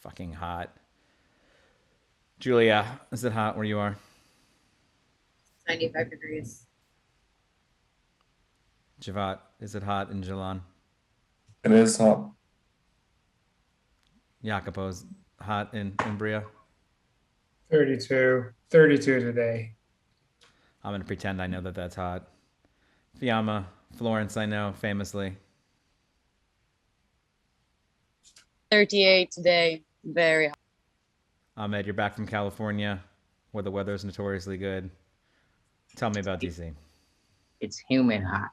fucking hot. Julia, is it hot where you are? 95 degrees. Xhevat, is it hot in Jalan? It is hot. Jacopo's hot in Bria? 32 today. I'm going to pretend I know that that's hot. Fiamma, Florence, I know, famously. 38 today. Very hot. Ahmed, you're back from California, where the weather is notoriously good. Tell me about DC. It's humid hot,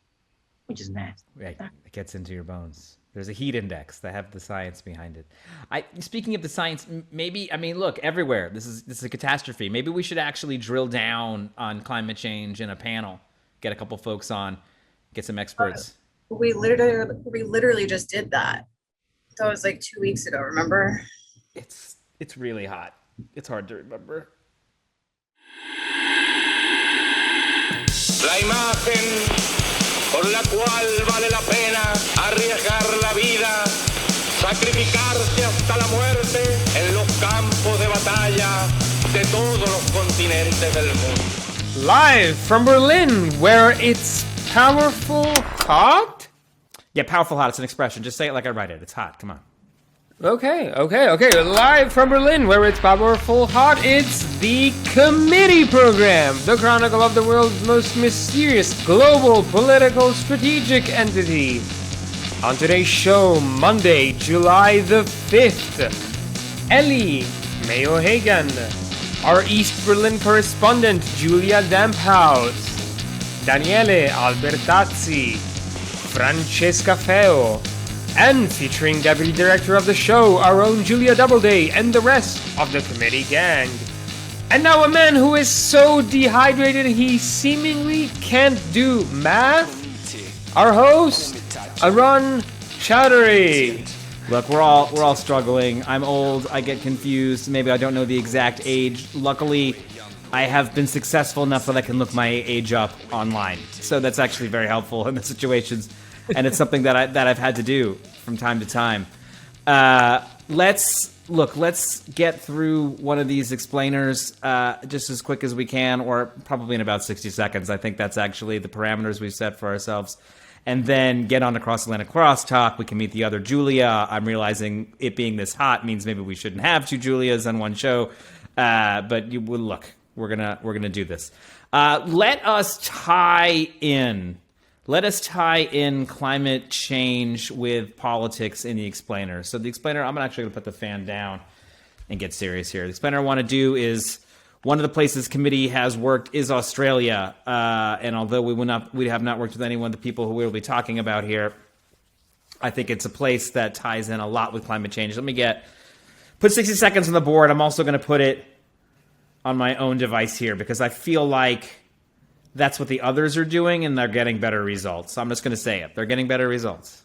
which is nasty. It gets into your bones. There's a heat index that have the science behind it. Speaking of the science, maybe, I mean, look, everywhere. This is a catastrophe. Maybe we should actually drill down on climate change in a panel. Get a couple folks on, get some experts. We literally just did that. That was like 2 weeks ago, remember? It's really hot. It's hard to remember. La imagen por la cual vale la pena arriesgar la vida, sacrificarse hasta la muerte en los campos de batalla de todos los continentes del mundo. Live from Berlin, where it's powerful hot? Yeah, powerful hot. It's an expression. Just say it like I write it. It's hot. Come on. Okay. Live from Berlin, where it's powerful hot, it's the Committee Program, the chronicle of the world's most mysterious global political strategic entity. On today's show, Monday, July the 5th, Ellie, Mayo Hagan, our East Berlin correspondent, Julia Damphouse, Daniele Albertazzi, Francesca Feo, and featuring Deputy Director of the show, our own Julia Doubleday, and the rest of the committee gang. And now a man who is so dehydrated he seemingly can't do math, our host, Arun Chaudhary. Look, we're all struggling. I'm old. I get confused. Maybe I don't know the exact age. Luckily, I have been successful enough that I can look my age up online. So that's actually very helpful in the situations. And it's something that I've had to do from time to time. Let's get through one of these explainers just as quick as we can, or probably in about 60 seconds. I think that's actually the parameters we've set for ourselves. And then get on to Cross Atlantic Crosstalk. We can meet the other Julia. I'm realizing it being this hot means maybe we shouldn't have two Julias on one show. But look, we're gonna do this. Let us tie in climate change with politics in the explainer. So the explainer, I'm actually going to put the fan down and get serious here. The explainer I want to do is, one of the places committee has worked is Australia. And although we have not worked with any of the people who we'll be talking about here, I think it's a place that ties in a lot with climate change. Let me put 60 seconds on the board. I'm also going to put it on my own device here because I feel like that's what the others are doing, and they're getting better results. So I'm just going to say it. They're getting better results.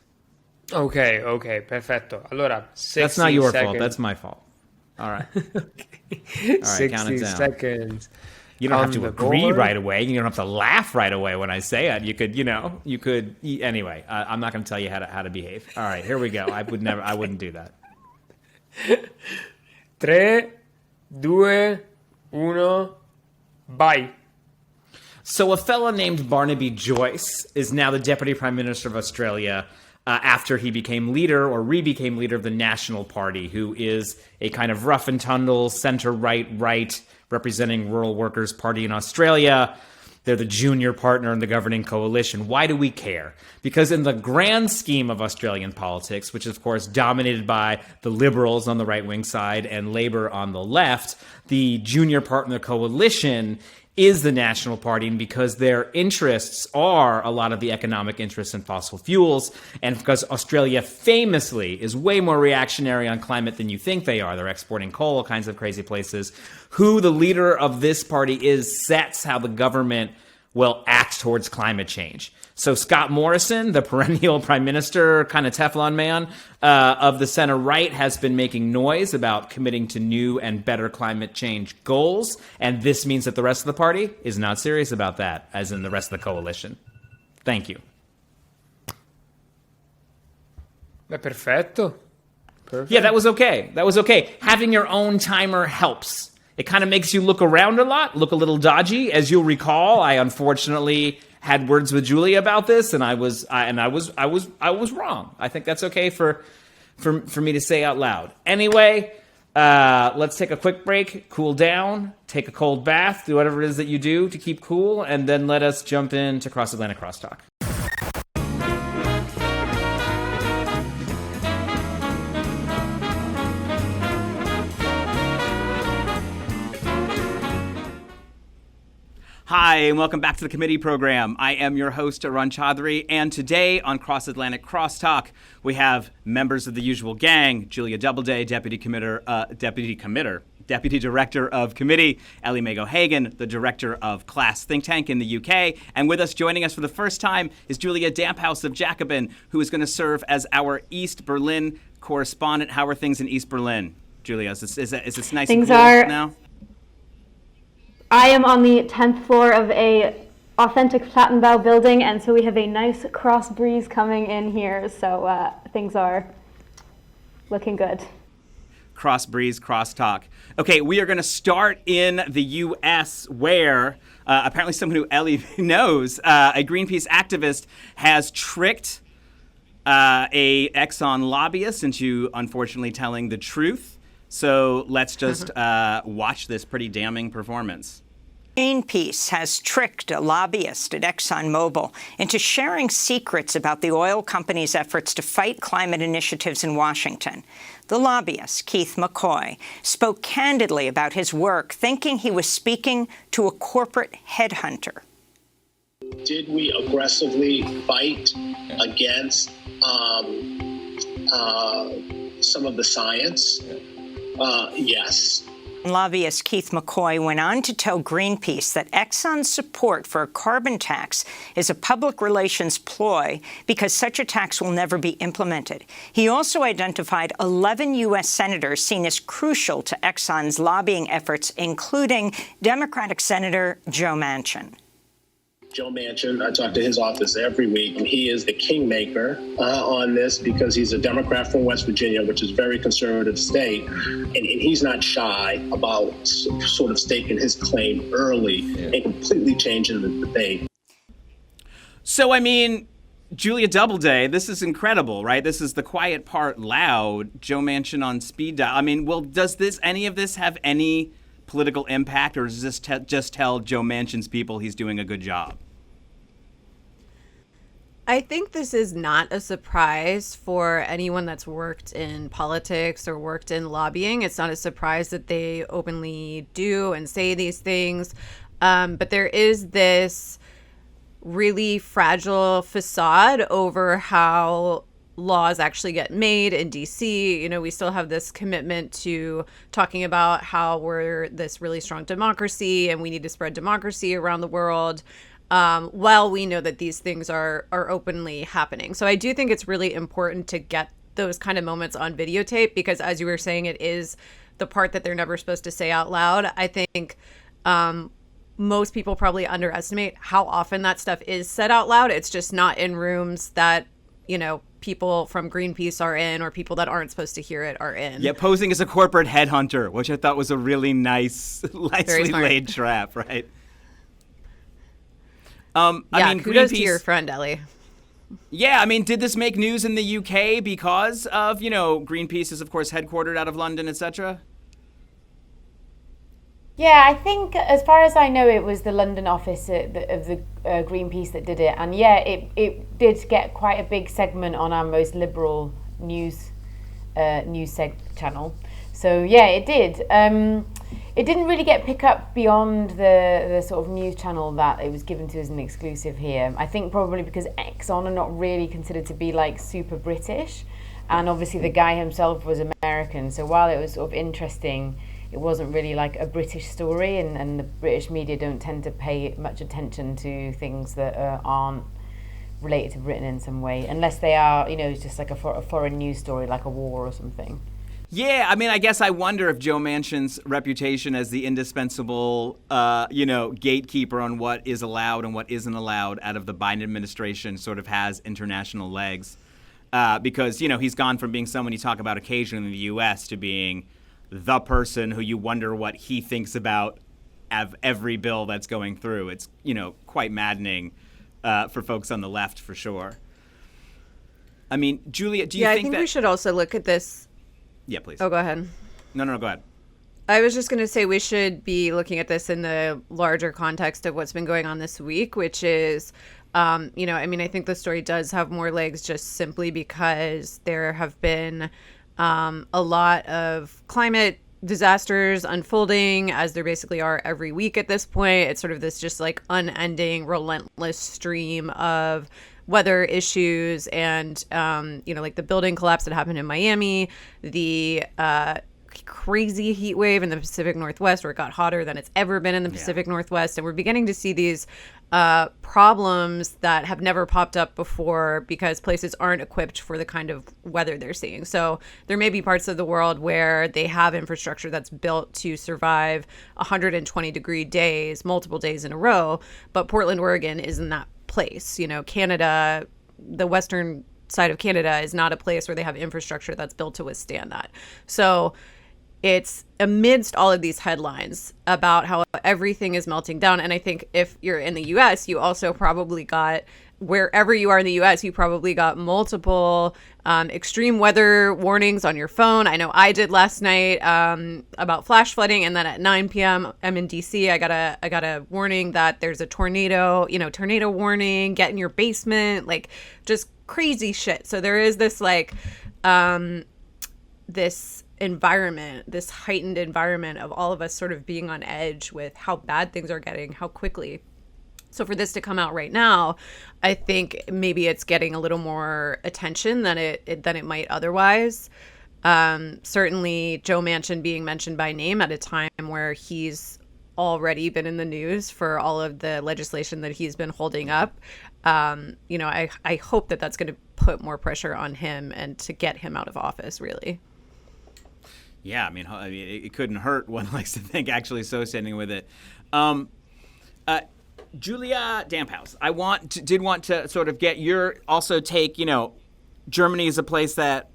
Okay, perfetto. Allora, 60 that's not your seconds. fault. That's my fault. All right. Okay. All right, 60 count it down. seconds. You don't have to agree board. right away. You don't have to laugh right away when I say it. You could. Anyway, I'm not going to tell you how to behave. All right, here we go. I wouldn't do that. 3, 2, 1, bye. So a fella named Barnaby Joyce is now the Deputy Prime Minister of Australia after he became leader or re-became leader of the National Party, who is a kind of rough and tumble centre-right representing rural workers party in Australia. They're the junior partner in the governing coalition. Why do we care? Because in the grand scheme of Australian politics, which is, of course, dominated by the Liberals on the right-wing side and Labour on the left, the junior partner coalition is the National Party, and because their interests are a lot of the economic interests in fossil fuels, and because Australia famously is way more reactionary on climate than you think they are, they're exporting coal, all kinds of crazy places, who the leader of this party is sets how the government will act towards climate change. So Scott Morrison, the perennial prime minister, kind of Teflon man of the center right, has been making noise about committing to new and better climate change goals. And this means that the rest of the party is not serious about that, as in the rest of the coalition. Thank you. Perfetto. Perfect. Yeah, that was okay. That was okay. Having your own timer helps. It kind of makes you look around a lot, look a little dodgy. As you'll recall, I unfortunately had words with Julia about this, and I was wrong. I think that's okay for me to say out loud. Anyway, let's take a quick break, cool down, take a cold bath, do whatever it is that you do to keep cool, and then let us jump into Cross Atlantic Crosstalk. Hi, and welcome back to the committee program. I am your host, Arun Chaudhary, and today on Cross Atlantic Crosstalk, we have members of the usual gang: Julia Doubleday, Deputy Director of Committee; Ellie Mago-Hagan, the Director of Class Think Tank in the UK; and with us, joining us for the first time, is Julia Damphouse of Jacobin, who is going to serve as our East Berlin correspondent. How are things in East Berlin, Julia? Is this nice Things and cool are now? I am on the 10th floor of a authentic Plattenbau building, and so we have a nice cross breeze coming in here, so things are looking good. Cross breeze, cross talk. Okay, we are going to start in the U.S. where apparently someone who Ellie knows, a Greenpeace activist, has tricked a Exxon lobbyist into unfortunately telling the truth. So let's just watch this pretty damning performance. Greenpeace has tricked a lobbyist at ExxonMobil into sharing secrets about the oil company's efforts to fight climate initiatives in Washington. The lobbyist, Keith McCoy, spoke candidly about his work, thinking he was speaking to a corporate headhunter. Did we aggressively fight against some of the science? Yes. Lobbyist Keith McCoy went on to tell Greenpeace that Exxon's support for a carbon tax is a public relations ploy because such a tax will never be implemented. He also identified 11 U.S. senators seen as crucial to Exxon's lobbying efforts, including Democratic Senator Joe Manchin. Joe Manchin, I talk to his office every week, and he is the kingmaker on this because he's a Democrat from West Virginia, which is a very conservative state, and he's not shy about sort of staking his claim early and completely changing the debate. So, I mean, Julia Doubleday, this is incredible, right? This is the quiet part loud, Joe Manchin on speed dial. I mean, well, does any of this have any political impact, or does this just tell Joe Manchin's people he's doing a good job? I think this is not a surprise for anyone that's worked in politics or worked in lobbying. It's not a surprise that they openly do and say these things. But there is this really fragile facade over how laws actually get made in DC. You know, we still have this commitment to talking about how we're this really strong democracy and we need to spread democracy around the world, while we know that these things are openly happening. So I do think it's really important to get those kind of moments on videotape because, as you were saying, it is the part that they're never supposed to say out loud. I think most people probably underestimate how often that stuff is said out loud. It's just not in rooms that, you know, people from Greenpeace are in or people that aren't supposed to hear it are in. Yeah, posing as a corporate headhunter, which I thought was a really nicely laid trap, right? I mean, kudos Greenpeace, to your friend, Ellie. Yeah, I mean, did this make news in the UK because of, you know, Greenpeace is, of course, headquartered out of London, etc.? Yeah, I think as far as I know, it was the London office of the Greenpeace that did it. And yeah, it did get quite a big segment on our most liberal news channel. So yeah, it did. It didn't really get picked up beyond the sort of news channel that it was given to as an exclusive here. I think probably because Exxon are not really considered to be like super British. And obviously the guy himself was American. So while it was sort of interesting, it wasn't really like a British story, and the British media don't tend to pay much attention to things that aren't related to Britain in some way, unless they are, you know, just like a foreign news story, like a war or something. Yeah, I mean, I guess I wonder if Joe Manchin's reputation as the indispensable, gatekeeper on what is allowed and what isn't allowed out of the Biden administration sort of has international legs. because, he's gone from being someone you talk about occasionally in the U.S. to being the person who you wonder what he thinks about every bill that's going through. It's, quite maddening for folks on the left, for sure. I mean, Julia, do you think that... I think we should also look at this. Yeah, please. Oh, go ahead. No, go ahead. I was just going to say we should be looking at this in the larger context of what's been going on this week, which is, I think the story does have more legs just simply because there have been a lot of climate disasters unfolding, as there basically are every week at this point. It's sort of this just like unending, relentless stream of weather issues and, like the building collapse that happened in Miami, the crazy heat wave in the Pacific Northwest where it got hotter than it's ever been in the Pacific Northwest. And we're beginning to see these problems that have never popped up before because places aren't equipped for the kind of weather they're seeing. So there may be parts of the world where they have infrastructure that's built to survive 120-degree days, multiple days in a row, but Portland, Oregon isn't that place. Canada, the western side of Canada is not a place where they have infrastructure that's built to withstand that. So it's amidst all of these headlines about how everything is melting down. And I think if you're in the US, you also probably got, wherever you are in the US, you probably got multiple extreme weather warnings on your phone. I know I did last night about flash flooding. And then at 9 p.m., I'm in DC. I got a warning that there's a tornado warning, get in your basement, like just crazy shit. So there is this this environment, this heightened environment of all of us sort of being on edge with how bad things are getting, how quickly. So for this to come out right now, I think maybe it's getting a little more attention than it might otherwise. Certainly Joe Manchin being mentioned by name at a time where he's already been in the news for all of the legislation that he's been holding up. I hope that that's going to put more pressure on him and to get him out of office, really. Yeah, I mean, it couldn't hurt, one likes to think, actually associating with it. Julia Damphouse, I did want to sort of get your also take. Germany is a place that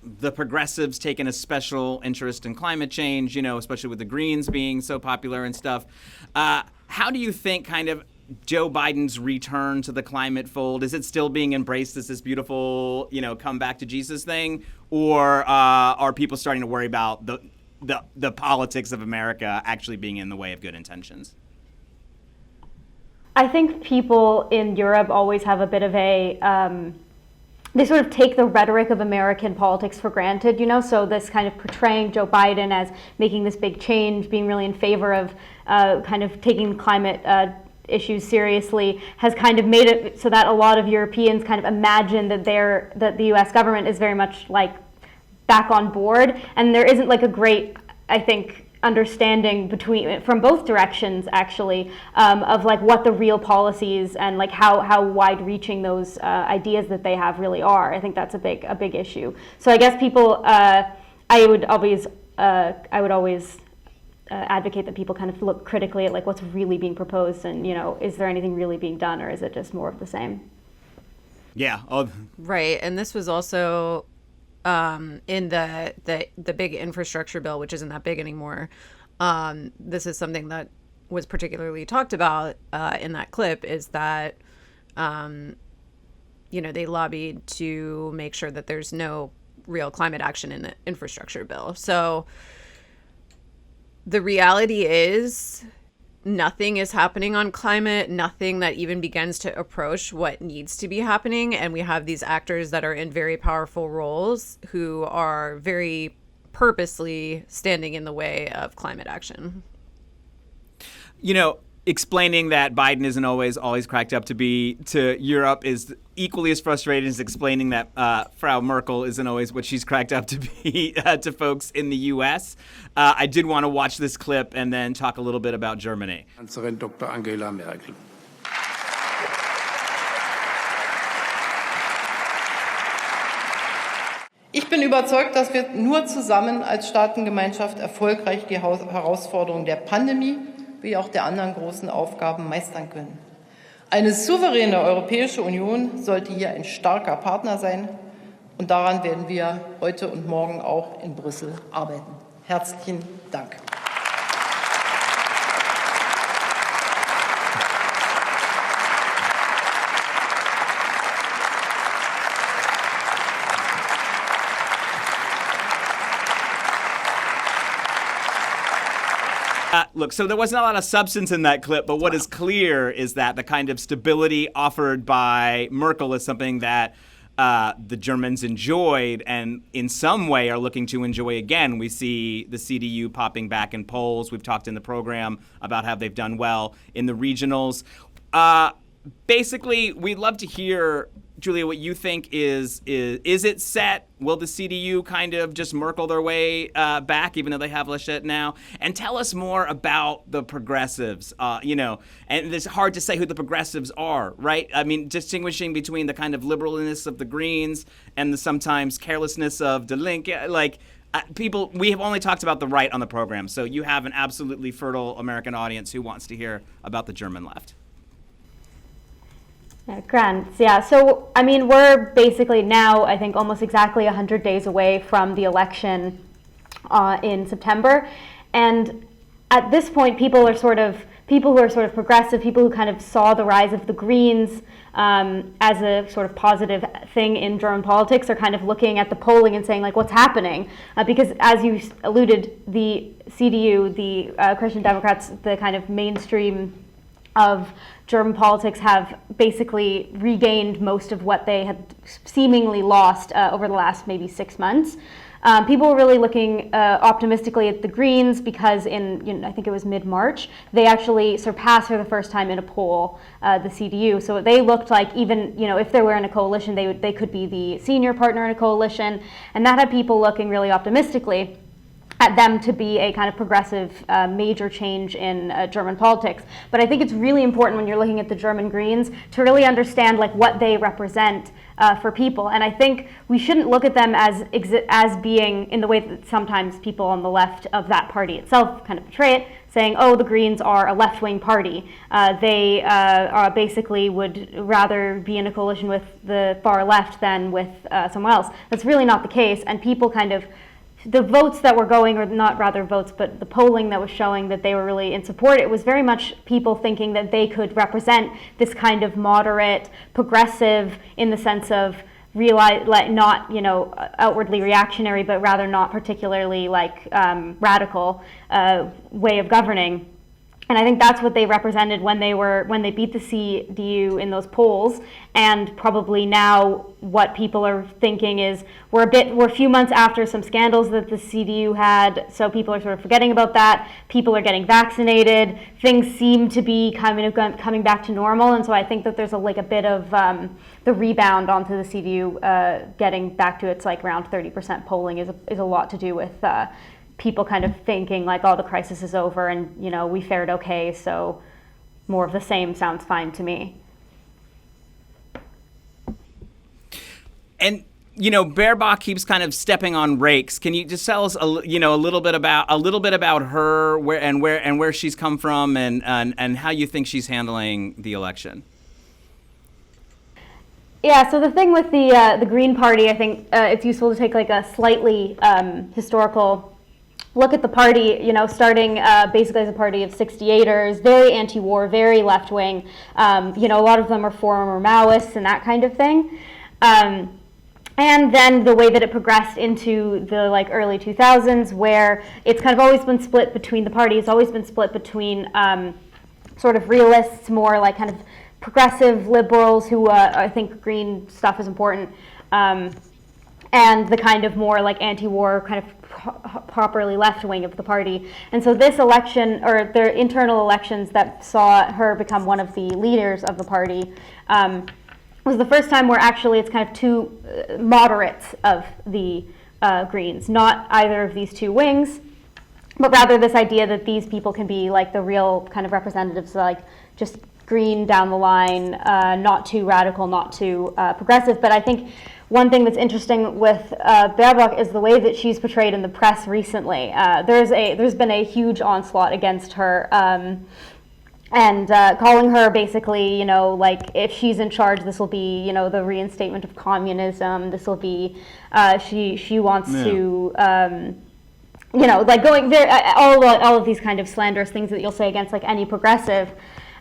the progressives taken a special interest in climate change, especially with the Greens being so popular and stuff. How do you think kind of Joe Biden's return to the climate fold, is it still being embraced as this beautiful, come back to Jesus thing? Or are people starting to worry about the politics of America actually being in the way of good intentions? I think people in Europe always have a bit of a, they sort of take the rhetoric of American politics for granted, so this kind of portraying Joe Biden as making this big change, being really in favor of kind of taking climate issues seriously, has kind of made it so that a lot of Europeans kind of imagine that the U.S. government is very much like back on board, and there isn't like a great, I think, understanding from both directions actually, of like what the real policies and like how wide-reaching those ideas that they have really are. I think that's a big issue. So I guess people, I would always advocate that people kind of look critically at like what's really being proposed and, is there anything really being done, or is it just more of the same? Yeah. Right. And this was also in the big infrastructure bill, which isn't that big anymore. This is something that was particularly talked about in that clip, is that, they lobbied to make sure that there's no real climate action in the infrastructure bill. So the reality is nothing is happening on climate, nothing that even begins to approach what needs to be happening. And we have these actors that are in very powerful roles who are very purposely standing in the way of climate action. Explaining that Biden isn't always cracked up to Europe is equally as frustrating as explaining that Frau Merkel isn't always what she's cracked up to be to folks in the U.S. I did want to watch this clip and then talk a little bit about Germany. Kanzlerin Dr. Angela Merkel. Ich bin überzeugt, dass wir nur zusammen als Staatengemeinschaft erfolgreich die Herausforderungen der Pandemie wie auch der anderen großen Aufgaben meistern können. Eine souveräne Europäische Union sollte hier ein starker Partner sein. Und daran werden wir heute und morgen auch in Brüssel arbeiten. Herzlichen Dank. Look, so there wasn't a lot of substance in that clip, but what is clear is that the kind of stability offered by Merkel is something that the Germans enjoyed and in some way are looking to enjoy again. We see the CDU popping back in polls. We've talked in the program about how they've done well in the regionals. Basically, we'd love to hear, Julia, what you think is it set? Will the CDU kind of just Merkel their way back, even though they have Laschet now? And tell us more about the progressives, and it's hard to say who the progressives are, right? I mean, distinguishing between the kind of liberalness of the Greens and the sometimes carelessness of Die Linke, people, we have only talked about the right on the program, so you have an absolutely fertile American audience who wants to hear about the German left. Grants, yeah. So, I mean, we're basically now, I think, almost exactly 100 days away from the election in September. And at this point, people who are sort of progressive, people who kind of saw the rise of the Greens as a sort of positive thing in German politics are kind of looking at the polling and saying, like, what's happening? Because as you alluded, the CDU, the Christian Democrats, the kind of mainstream of German politics have basically regained most of what they had seemingly lost over the last maybe 6 months. People were really looking optimistically at the Greens because I think it was mid-March, they actually surpassed for the first time in a poll the CDU. So they looked like even, if they were in a coalition, they could be the senior partner in a coalition. And that had people looking really optimistically at them to be a kind of progressive major change in German politics. But I think it's really important when you're looking at the German Greens to really understand what they represent for people. And I think we shouldn't look at them as being in the way that sometimes people on the left of that party itself kind of portray it, saying, oh, the Greens are a left-wing party. They basically would rather be in a coalition with the far left than with someone else. That's really not the case, and people kind of the votes that were going, or not rather votes, but the polling that was showing that they were really in support, it was very much people thinking that they could represent this kind of moderate, progressive, in the sense of not outwardly reactionary, but rather not particularly radical way of governing. And I think that's what they represented when they beat the CDU in those polls. And probably now what people are thinking is we're a few months after some scandals that the CDU had, so people are sort of forgetting about that. People are getting vaccinated. Things seem to be coming back to normal. And so I think that there's a bit of the rebound onto the CDU getting back to its around 30% polling is a lot to do with people kind of thinking the crisis is over and, we fared okay, so more of the same sounds fine to me. And, Baerbock keeps kind of stepping on rakes. Can you just tell us a little bit about her, where she's come from and how you think she's handling the election? Yeah, so the thing with the Green Party, I think it's useful to take a slightly historical look at the party, starting basically as a party of 68ers, very anti-war, very left-wing. A lot of them are former Maoists and that kind of thing. And then the way that it progressed into the early 2000s, where it's kind of always been split between the party, it's always been split between sort of realists, more kind of progressive liberals who I think green stuff is important, and the kind of more anti-war kind of properly left wing of the party. And so this election, or their internal elections that saw her become one of the leaders of the party, was the first time where actually it's kind of two moderates of the Greens, not either of these two wings, but rather this idea that these people can be the real kind of representatives, just green down the line, not too radical, not too progressive. But I think one thing that's interesting with Baerbock is the way that she's portrayed in the press recently. There's been a huge onslaught against her and calling her basically, like if she's in charge, this will be, the reinstatement of communism. This will be, she wants to, like going there, all of these kind of slanderous things that you'll say against like any progressive,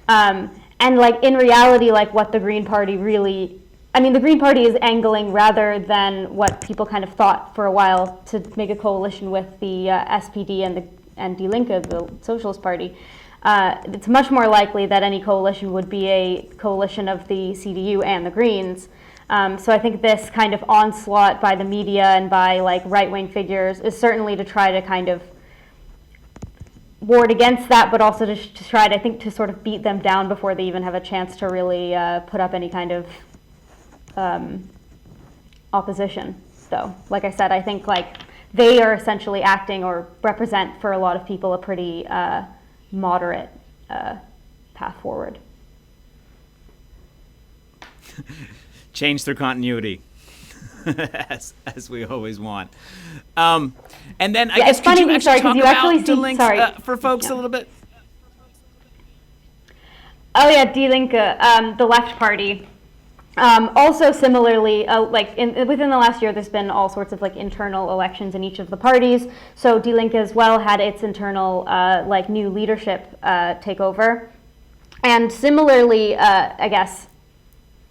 and like in reality, like what the Green Party really. I mean, the Green Party is angling rather than what people kind of thought for a while to make a coalition with the SPD and Die Linke, the Socialist Party. It's much more likely that any coalition would be a coalition of the CDU and the Greens. So I think this kind of onslaught by the media and by like right-wing figures is certainly to try to kind of ward against that, but also to try, I think, to sort of beat them down before they even have a chance to really put up any kind of opposition. So, like I said, I think like they are essentially acting or represent for a lot of people a pretty moderate path forward. Change through continuity, as we always want. And then I guess could you actually talk about Die Linke for folks a little bit? Oh yeah, Die Linke, the left party. Also similarly, within the last year, there's been all sorts of like internal elections in each of the parties. So Die Linke as well had its internal like new leadership take over. And similarly, I guess,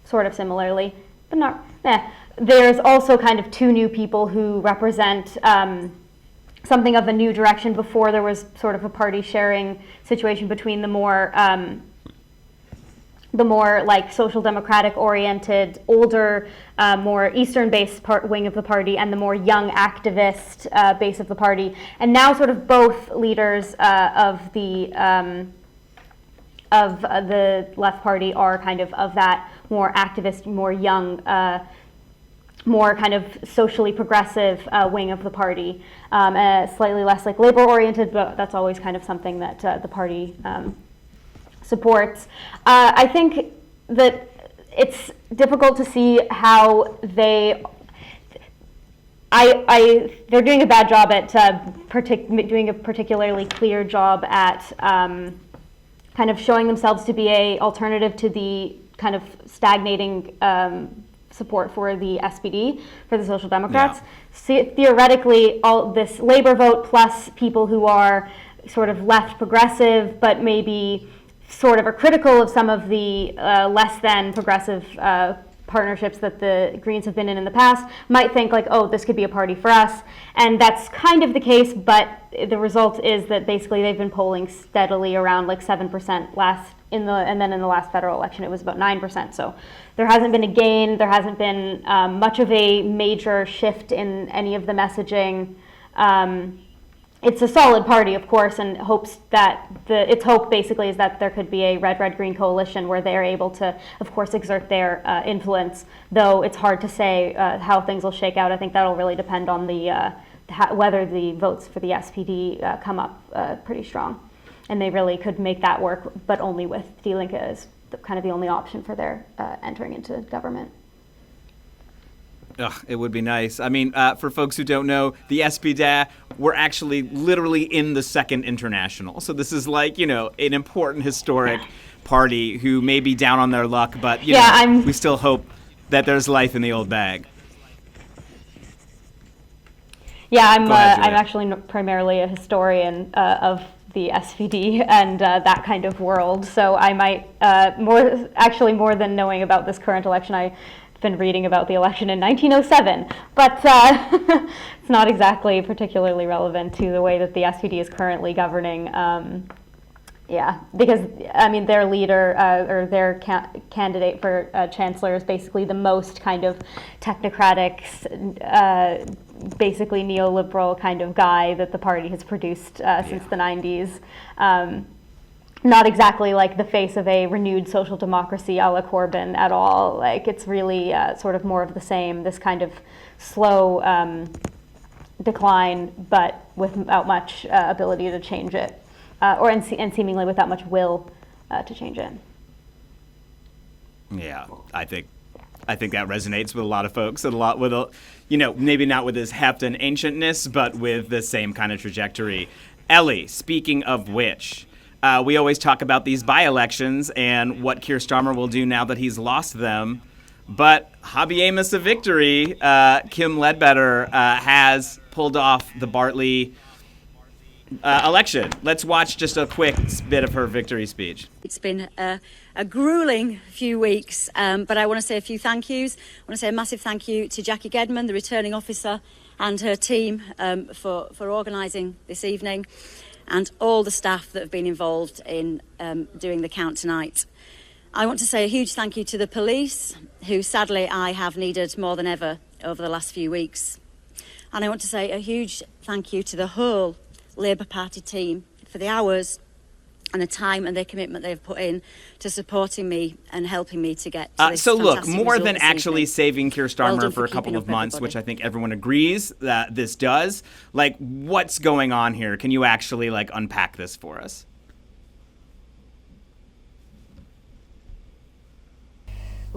sort of similarly, but not, there's also kind of two new people who represent something of a new direction. Before there was sort of a party sharing situation between the more like social democratic oriented, older, more Eastern-based wing of the party and the more young activist base of the party. And now sort of both leaders of the left party are kind of that more activist, more young, more kind of socially progressive wing of the party. Slightly less like labor oriented, but that's always kind of something that the party supports. I think that it's difficult to see how they're doing a bad job at doing a particularly clear job at kind of showing themselves to be a alternative to the kind of stagnating support for the SPD, for the Social Democrats. Yeah. So theoretically, all this labor vote plus people who are sort of left progressive, but maybe sort of are critical of some of the less than progressive partnerships that the Greens have been in the past, might think like, oh, this could be a party for us. And that's kind of the case, but the result is that basically they've been polling steadily around like 7% and then in the last federal election it was about 9%. So there hasn't been a gain, there hasn't been much of a major shift in any of the messaging. It's a solid party, of course, and hopes that its hope basically is that there could be a red-red-green coalition where they're able to, of course, exert their influence. Though it's hard to say how things will shake out. I think that'll really depend on the whether the votes for the SPD come up pretty strong, and they really could make that work, but only with Die Linke as kind of the only option for their entering into government. Ugh, it would be nice. I mean, for folks who don't know, the SPD were actually literally in the Second International. So this is like, an important historic party who may be down on their luck, but, we still hope that there's life in the old bag. Yeah, I'm actually primarily a historian of the SPD and that kind of world. So I might, more than knowing about this current election, I've been reading about the election in 1907, but it's not exactly particularly relevant to the way that the SPD is currently governing. Because I mean their leader or their candidate for chancellor is basically the most kind of technocratic, basically neoliberal kind of guy that the party has produced since the 90s. Not exactly like the face of a renewed social democracy a la Corbyn at all. Like it's really sort of more of the same, this kind of slow decline, but without much ability to change it, and seemingly without much will to change it. Yeah, I think that resonates with a lot of folks, and a lot with, maybe not with his heft and ancientness, but with the same kind of trajectory. Ellie, speaking of which, we always talk about these by-elections and what Keir Starmer will do now that he's lost them. But Habemus a victory. Kim Ledbetter has pulled off the Bartley election. Let's watch just a quick bit of her victory speech. It's been a grueling few weeks, but I want to say a few thank yous. I want to say a massive thank you to Jackie Gedman, the returning officer, and her team for organising this evening, and all the staff that have been involved in doing the count tonight. I want to say a huge thank you to the police, who sadly I have needed more than ever over the last few weeks. And I want to say a huge thank you to the whole Labour Party team for the hours and the time and their commitment they've put in to supporting me and helping me to get to this So look, fantastic more result than this actually evening. saving Keir Starmer Well done for a for couple keeping of up months, everybody. which I think everyone agrees that this does, like, what's going on here? Can you actually, like, unpack this for us?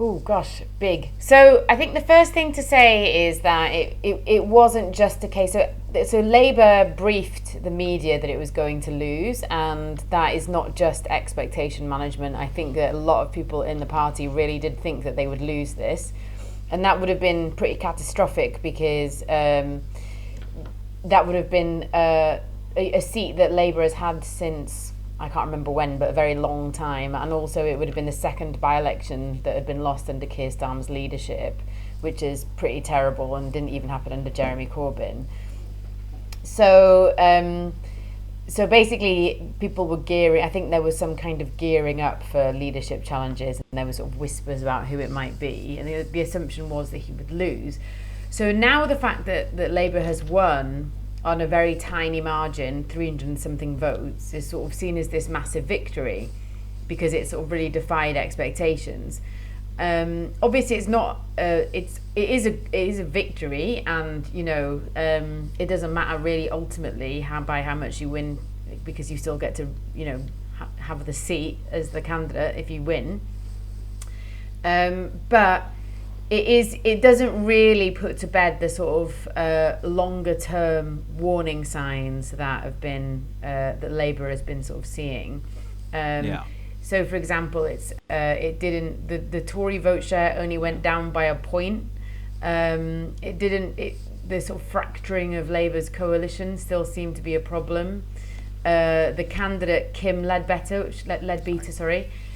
Oh gosh, big. So I think the first thing to say is that it wasn't just a case. So Labour briefed the media that it was going to lose, and that is not just expectation management. I think that a lot of people in the party really did think that they would lose this, and that would have been pretty catastrophic because that would have been a seat that Labour has had since, I can't remember when, but a very long time. And also it would have been the second by-election that had been lost under Keir Starmer's leadership, which is pretty terrible and didn't even happen under Jeremy Corbyn. So so basically people were gearing, I think there was some kind of gearing up for leadership challenges, and there were sort of whispers about who it might be, and the assumption was that he would lose. So now the fact that Labour has won on a very tiny margin, 300 and something votes, is sort of seen as this massive victory because it sort of really defied expectations. Obviously, it's not. It is a victory, and you know it doesn't matter really ultimately by how much you win, because you still get to have the seat as the candidate if you win. But it doesn't really put to bed the sort of longer term warning signs that have been that Labour has been sort of seeing. So, for example, the Tory vote share only went down by a point. The sort of fracturing of Labour's coalition still seemed to be a problem. The candidate Kim Ledbetter,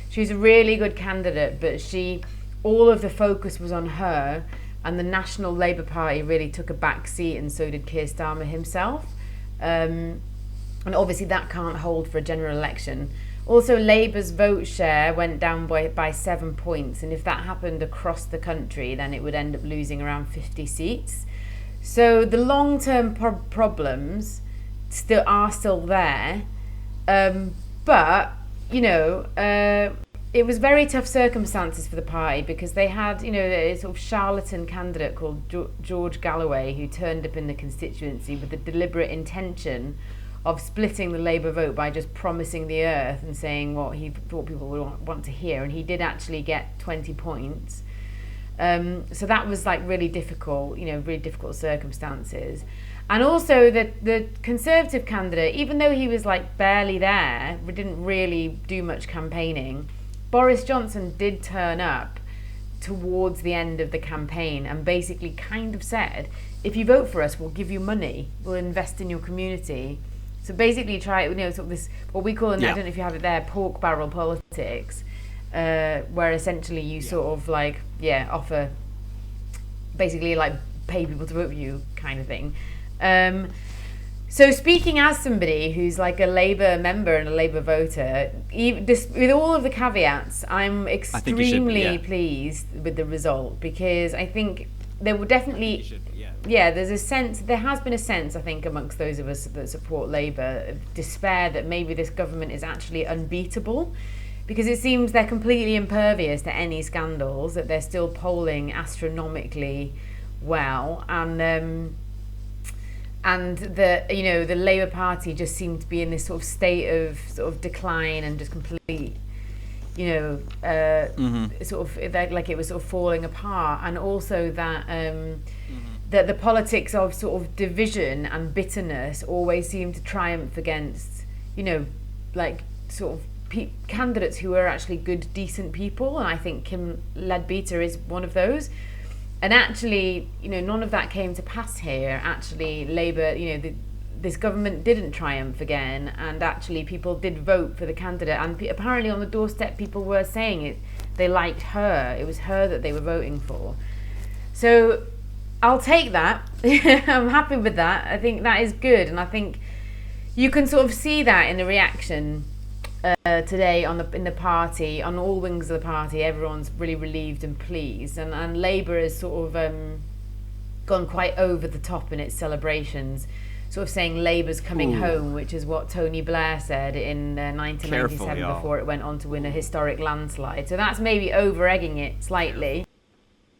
she's a really good candidate, but all of the focus was on her, and the National Labour Party really took a back seat, and so did Keir Starmer himself. And obviously that can't hold for a general election. Also, Labour's vote share went down by 7 points, and if that happened across the country, then it would end up losing around 50 seats. So the long-term problems are still there, but it was very tough circumstances for the party, because they had a sort of charlatan candidate called George Galloway, who turned up in the constituency with the deliberate intention of splitting the Labour vote by just promising the earth and saying what he thought people would want to hear, and he did actually get 20 points. So that was like really difficult circumstances. And also the Conservative candidate, even though he was like barely there, didn't really do much campaigning, Boris Johnson did turn up towards the end of the campaign and basically kind of said, if you vote for us, we'll give you money, we'll invest in your community. So basically try, sort of this, what we call, I don't know if you have it there, pork barrel politics, where essentially you sort of like, offer, basically like pay people to vote for you kind of thing. So speaking as somebody who's like a Labour member and a Labour voter, with all of the caveats, I'm extremely pleased with the result, because I think there will definitely, there has been a sense, I think, amongst those of us that support Labour, of despair that maybe this government is actually unbeatable, because it seems they're completely impervious to any scandals, that they're still polling astronomically well, and the the Labour Party just seemed to be in this sort of state of sort of decline and just complete, sort of like it was sort of falling apart, and also that that the politics of sort of division and bitterness always seemed to triumph against like sort of candidates who are actually good, decent people, and I think Kim Leadbeater is one of those. And actually, none of that came to pass here. Actually, Labour, this government didn't triumph again, and actually people did vote for the candidate, and apparently on the doorstep people were saying it. They liked her. It was her that they were voting for. So I'll take that. I'm happy with that. I think that is good, and I think you can sort of see that in the reaction today in the party, on all wings of the party. Everyone's really relieved and pleased, and Labour has sort of gone quite over the top in its celebrations, sort of saying Labour's coming home, which is what Tony Blair said in 1997 before it went on to win a historic landslide. So that's maybe over-egging it slightly.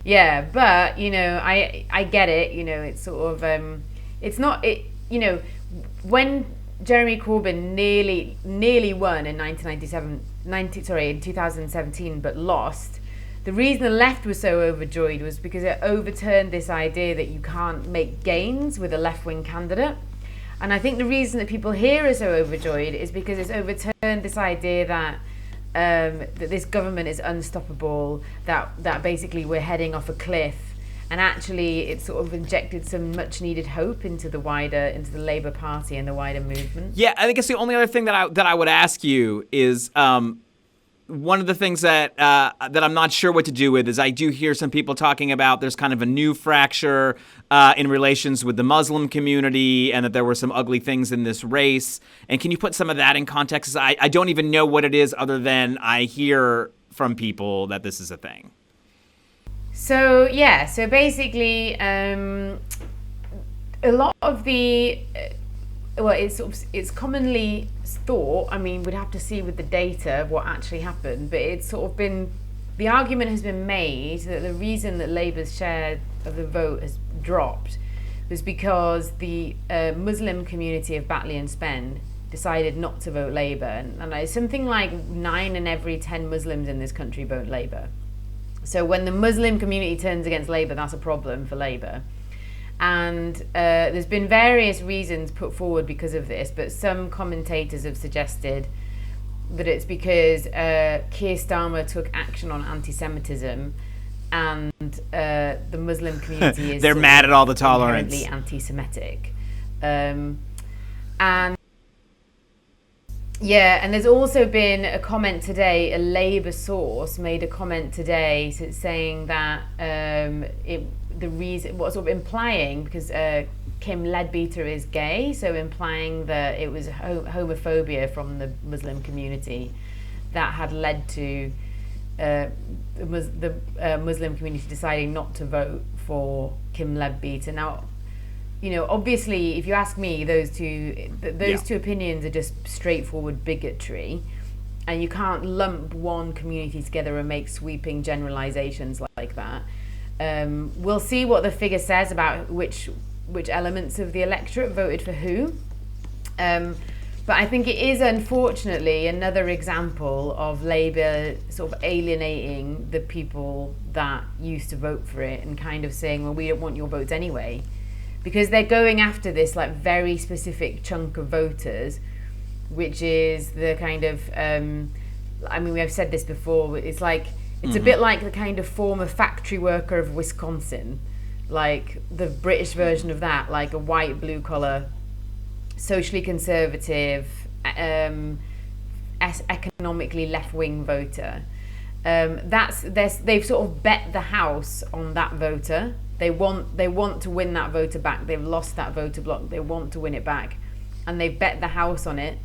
Yeah, but I get it. It's sort of it's not it. When Jeremy Corbyn nearly won in 2017, but lost. The reason the left was so overjoyed was because it overturned this idea that you can't make gains with a left-wing candidate. And I think the reason that people here are so overjoyed is because it's overturned this idea that that this government is unstoppable, that basically we're heading off a cliff. And actually, it sort of injected some much-needed hope into the Labour Party and the wider movement. Yeah, I think it's the only other thing that I would ask you is one of the things that I'm not sure what to do with is I do hear some people talking about there's kind of a new fracture in relations with the Muslim community, and that there were some ugly things in this race. And can you put some of that in context? I don't even know what it is other than I hear from people that this is a thing. So basically, a lot of the it's commonly thought. I mean, we'd have to see with the data what actually happened, but it's sort of been the argument has been made that the reason that Labour's share of the vote has dropped was because the Muslim community of Batley and Spen decided not to vote Labour, and it's something like 9 in every 10 Muslims in this country vote Labour. So when the Muslim community turns against Labour, that's a problem for Labour. And there's been various reasons put forward because of this, but some commentators have suggested that it's because Keir Starmer took action on anti-Semitism, and the Muslim community is they're mad at all the tolerance, inherently anti-Semitic, and there's also been a comment today. A Labour source made a comment today saying that the reason, what sort of implying, because Kim Leadbeater is gay, so implying that it was homophobia from the Muslim community that had led to the Muslim community deciding not to vote for Kim Leadbeater. Now, obviously, if you ask me, those two opinions are just straightforward bigotry, and you can't lump one community together and make sweeping generalizations like that. We'll see what the figure says about which elements of the electorate voted for who. But I think it is, unfortunately, another example of Labour sort of alienating the people that used to vote for it and kind of saying, well, we don't want your votes anyway. Because they're going after this like very specific chunk of voters, which is the kind of, we have said this before, it's like, it's a bit like the kind of former factory worker of Wisconsin, like the British version of that, like a white, blue collar, socially conservative, economically left-wing voter. They've sort of bet the house on that voter. They want to win that voter back. They've lost that voter block. They want to win it back, and they've bet the house on it.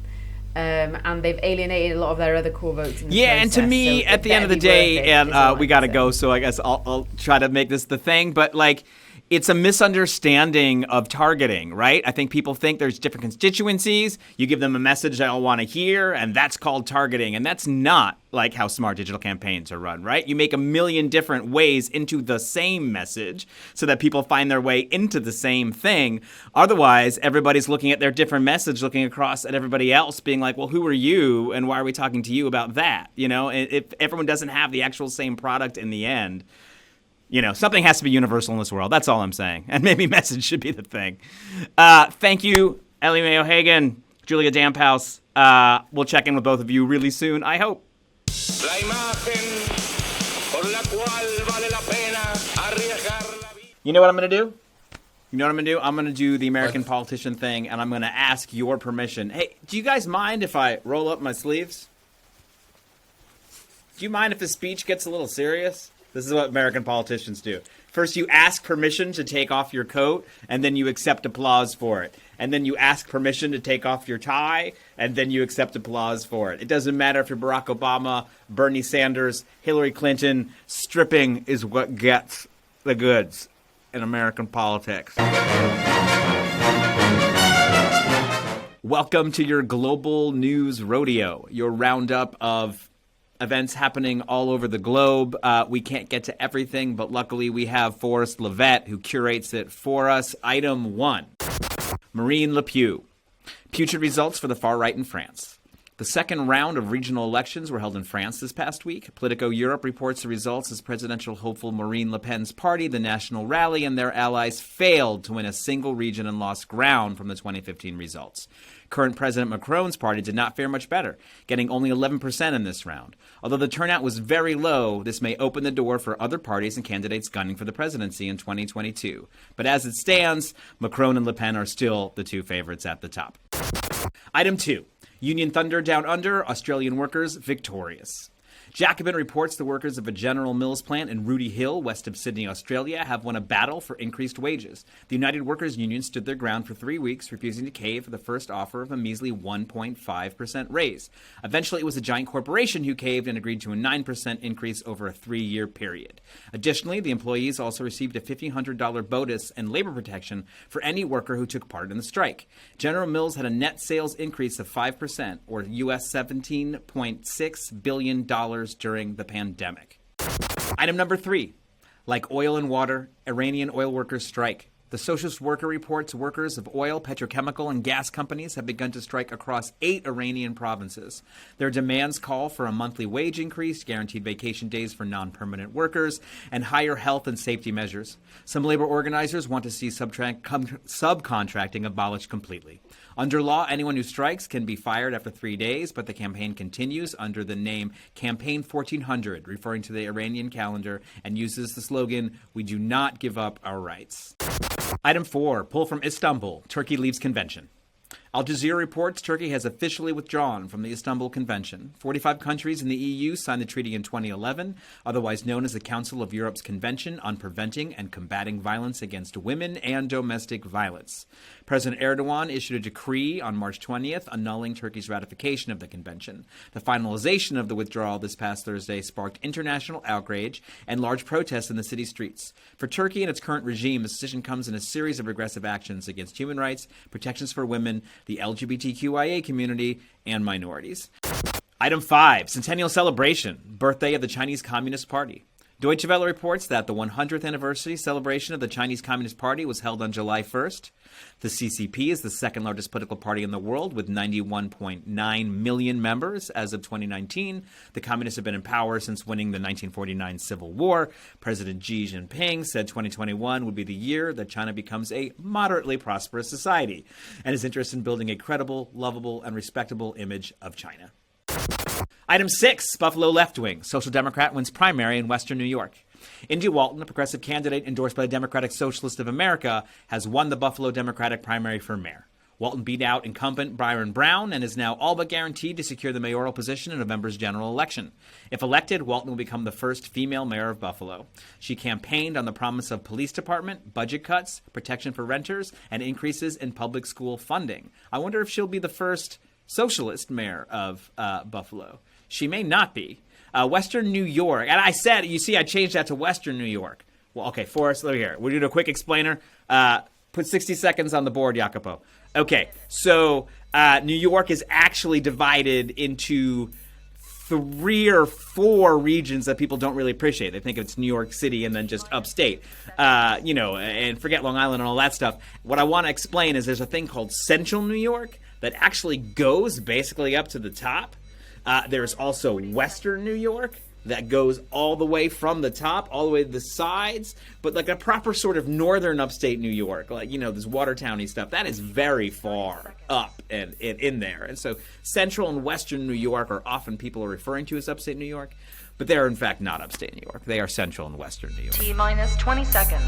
And they've alienated a lot of their other core votes in the process. And to me, at the end of the day, and we got to go, so I guess I'll try to make this the thing, but like, it's a misunderstanding of targeting, right? I think people think there's different constituencies. You give them a message they'll want to hear, and that's called targeting. And that's not like how smart digital campaigns are run, right? You make a million different ways into the same message so that people find their way into the same thing. Otherwise, everybody's looking at their different message, looking across at everybody else, being like, well, who are you, and why are we talking to you about that? If everyone doesn't have the actual same product in the end, something has to be universal in this world. That's all I'm saying. And maybe message should be the thing. Thank you, Ellie Mayo Hagan, Julia Damphouse. We'll check in with both of you really soon, I hope. La imagen por la cual vale la pena arriesgar la vida. You know what I'm going to do? You know what I'm going to do? I'm going to do the American politician thing, and I'm going to ask your permission. Hey, do you guys mind if I roll up my sleeves? Do you mind if this speech gets a little serious? This is what American politicians do. First, you ask permission to take off your coat, and then you accept applause for it. And then you ask permission to take off your tie, and then you accept applause for it. It doesn't matter if you're Barack Obama, Bernie Sanders, Hillary Clinton. Stripping is what gets the goods in American politics. Welcome to your global news rodeo, your roundup of events happening all over the globe. We can't get to everything, but luckily we have Forrest Lovette, who curates it for us. Item 1. Marine Le Pen. Putrid results for the far right in France. The second round of regional elections were held in France this past week. Politico Europe reports the results as presidential hopeful Marine Le Pen's party, the National Rally, and their allies failed to win a single region and lost ground from the 2015 results. Current President Macron's party did not fare much better, getting only 11% in this round. Although the turnout was very low, this may open the door for other parties and candidates gunning for the presidency in 2022. But as it stands, Macron and Le Pen are still the two favorites at the top. Item 2. Union thunder down under, Australian workers victorious. Jacobin reports the workers of a General Mills plant in Rooty Hill, west of Sydney, Australia, have won a battle for increased wages. The United Workers Union stood their ground for 3 weeks, refusing to cave for the first offer of a measly 1.5% raise. Eventually, it was a giant corporation who caved and agreed to a 9% increase over a 3-year period. Additionally, the employees also received a $1,500 bonus and labor protection for any worker who took part in the strike. General Mills had a net sales increase of 5%, or US $17.6 billion during the pandemic. Item number 3. Like oil and water, Iranian oil workers strike. The Socialist Worker reports workers of oil, petrochemical, and gas companies have begun to strike across 8 Iranian provinces. Their demands call for a monthly wage increase, guaranteed vacation days for non-permanent workers, and higher health and safety measures. Some labor organizers want to see subcontracting abolished completely. Under law, anyone who strikes can be fired after 3 days, but the campaign continues under the name Campaign 1400, referring to the Iranian calendar, and uses the slogan, "We do not give up our rights." Item 4. Pull from Istanbul. Turkey leaves convention. Al Jazeera reports Turkey has officially withdrawn from the Istanbul Convention. 45 countries in the EU signed the treaty in 2011, otherwise known as the Council of Europe's Convention on Preventing and Combating Violence Against Women and Domestic Violence. President Erdogan issued a decree on March 20th annulling Turkey's ratification of the convention. The finalization of the withdrawal this past Thursday sparked international outrage and large protests in the city streets. For Turkey and its current regime, the decision comes in a series of regressive actions against human rights, protections for women, the LGBTQIA community, and minorities. Item 5. Centennial celebration. Birthday of the Chinese Communist Party. Deutsche Welle reports that the 100th anniversary celebration of the Chinese Communist Party was held on July 1st. The CCP is the second largest political party in the world with 91.9 million members as of 2019. The communists have been in power since winning the 1949 Civil War. President Xi Jinping said 2021 would be the year that China becomes a moderately prosperous society and is interested in building a credible, lovable, and respectable image of China. Item 6, Buffalo left wing. Social Democrat wins primary in Western New York. Indy Walton, a progressive candidate endorsed by the Democratic Socialists of America, has won the Buffalo Democratic primary for mayor. Walton beat out incumbent Byron Brown and is now all but guaranteed to secure the mayoral position in November's general election. If elected, Walton will become the first female mayor of Buffalo. She campaigned on the promise of police department, budget cuts, protection for renters, and increases in public school funding. I wonder if she'll be the first socialist mayor of Buffalo. She may not be. Western New York. And I said, you see, I changed that to Western New York. Well, okay, Forrest, look here. We're doing a quick explainer. Put 60 seconds on the board, Jacopo. Okay, so New York is actually divided into 3 or 4 regions that people don't really appreciate. They think it's New York City and then just upstate, and forget Long Island and all that stuff. What I want to explain is there's a thing called Central New York that actually goes basically up to the top. There's also Western New York that goes all the way from the top, all the way to the sides, but like a proper sort of northern upstate New York, like, you know, this Watertowny stuff, that is very far up and in there. And so central and western New York are often people are referring to as upstate New York, but they are in fact not upstate New York. They are central and western New York. T-minus 20 seconds.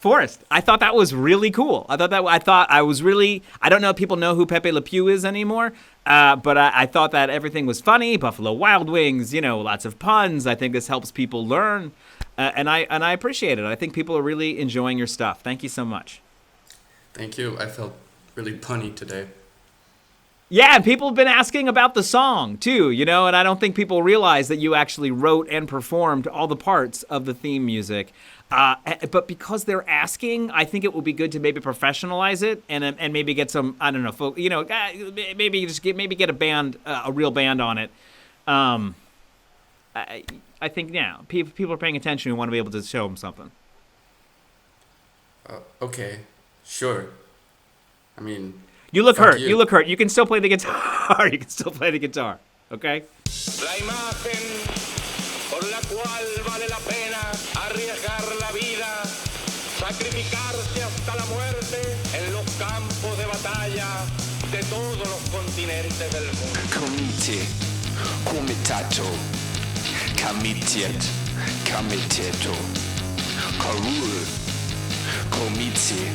Forrest, I thought that was really cool. I don't know if people know who Pepe Le Pew is anymore, but I thought that everything was funny. Buffalo Wild Wings, you know, lots of puns. I think this helps people learn, and I appreciate it. I think people are really enjoying your stuff. Thank you so much. Thank you. I felt really punny today. Yeah, and people have been asking about the song, too, you know, and I don't think people realize that you actually wrote and performed all the parts of the theme music. But because they're asking, I think it will be good to maybe professionalize it and maybe get some, I don't know, you know, maybe get a band, a real band on it. I think now people are paying attention and want to be able to show them something. Okay, sure. I mean, you look hurt. You look hurt. You can still play the guitar. Okay. La imagen por la cual vale la pena arriesgar la vida, sacrificarse hasta la muerte en los campos de batalla de todos los continentes del mundo. Comite, comitato, comitiet, comiteto, corul, comite,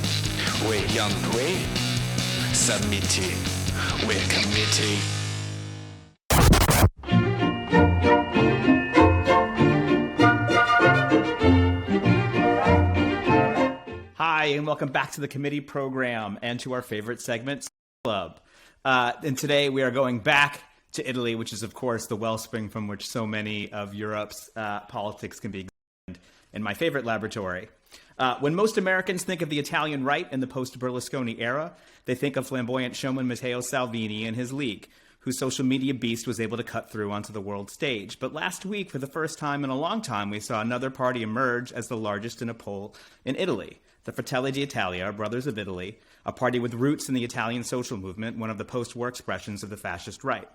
we young way, submiti, we committee. Hi, and welcome back to the committee program and to our favorite segment, Club. And today we are going back to Italy, which is, of course, the wellspring from which so many of Europe's politics can be examined, in my favorite laboratory. When most Americans think of the Italian right in the post-Berlusconi era, they think of flamboyant showman Matteo Salvini and his league, whose social media beast was able to cut through onto the world stage. But last week, for the first time in a long time, we saw another party emerge as the largest in a poll in Italy. The Fratelli d'Italia, Brothers of Italy, a party with roots in the Italian social movement, one of the post-war expressions of the fascist right.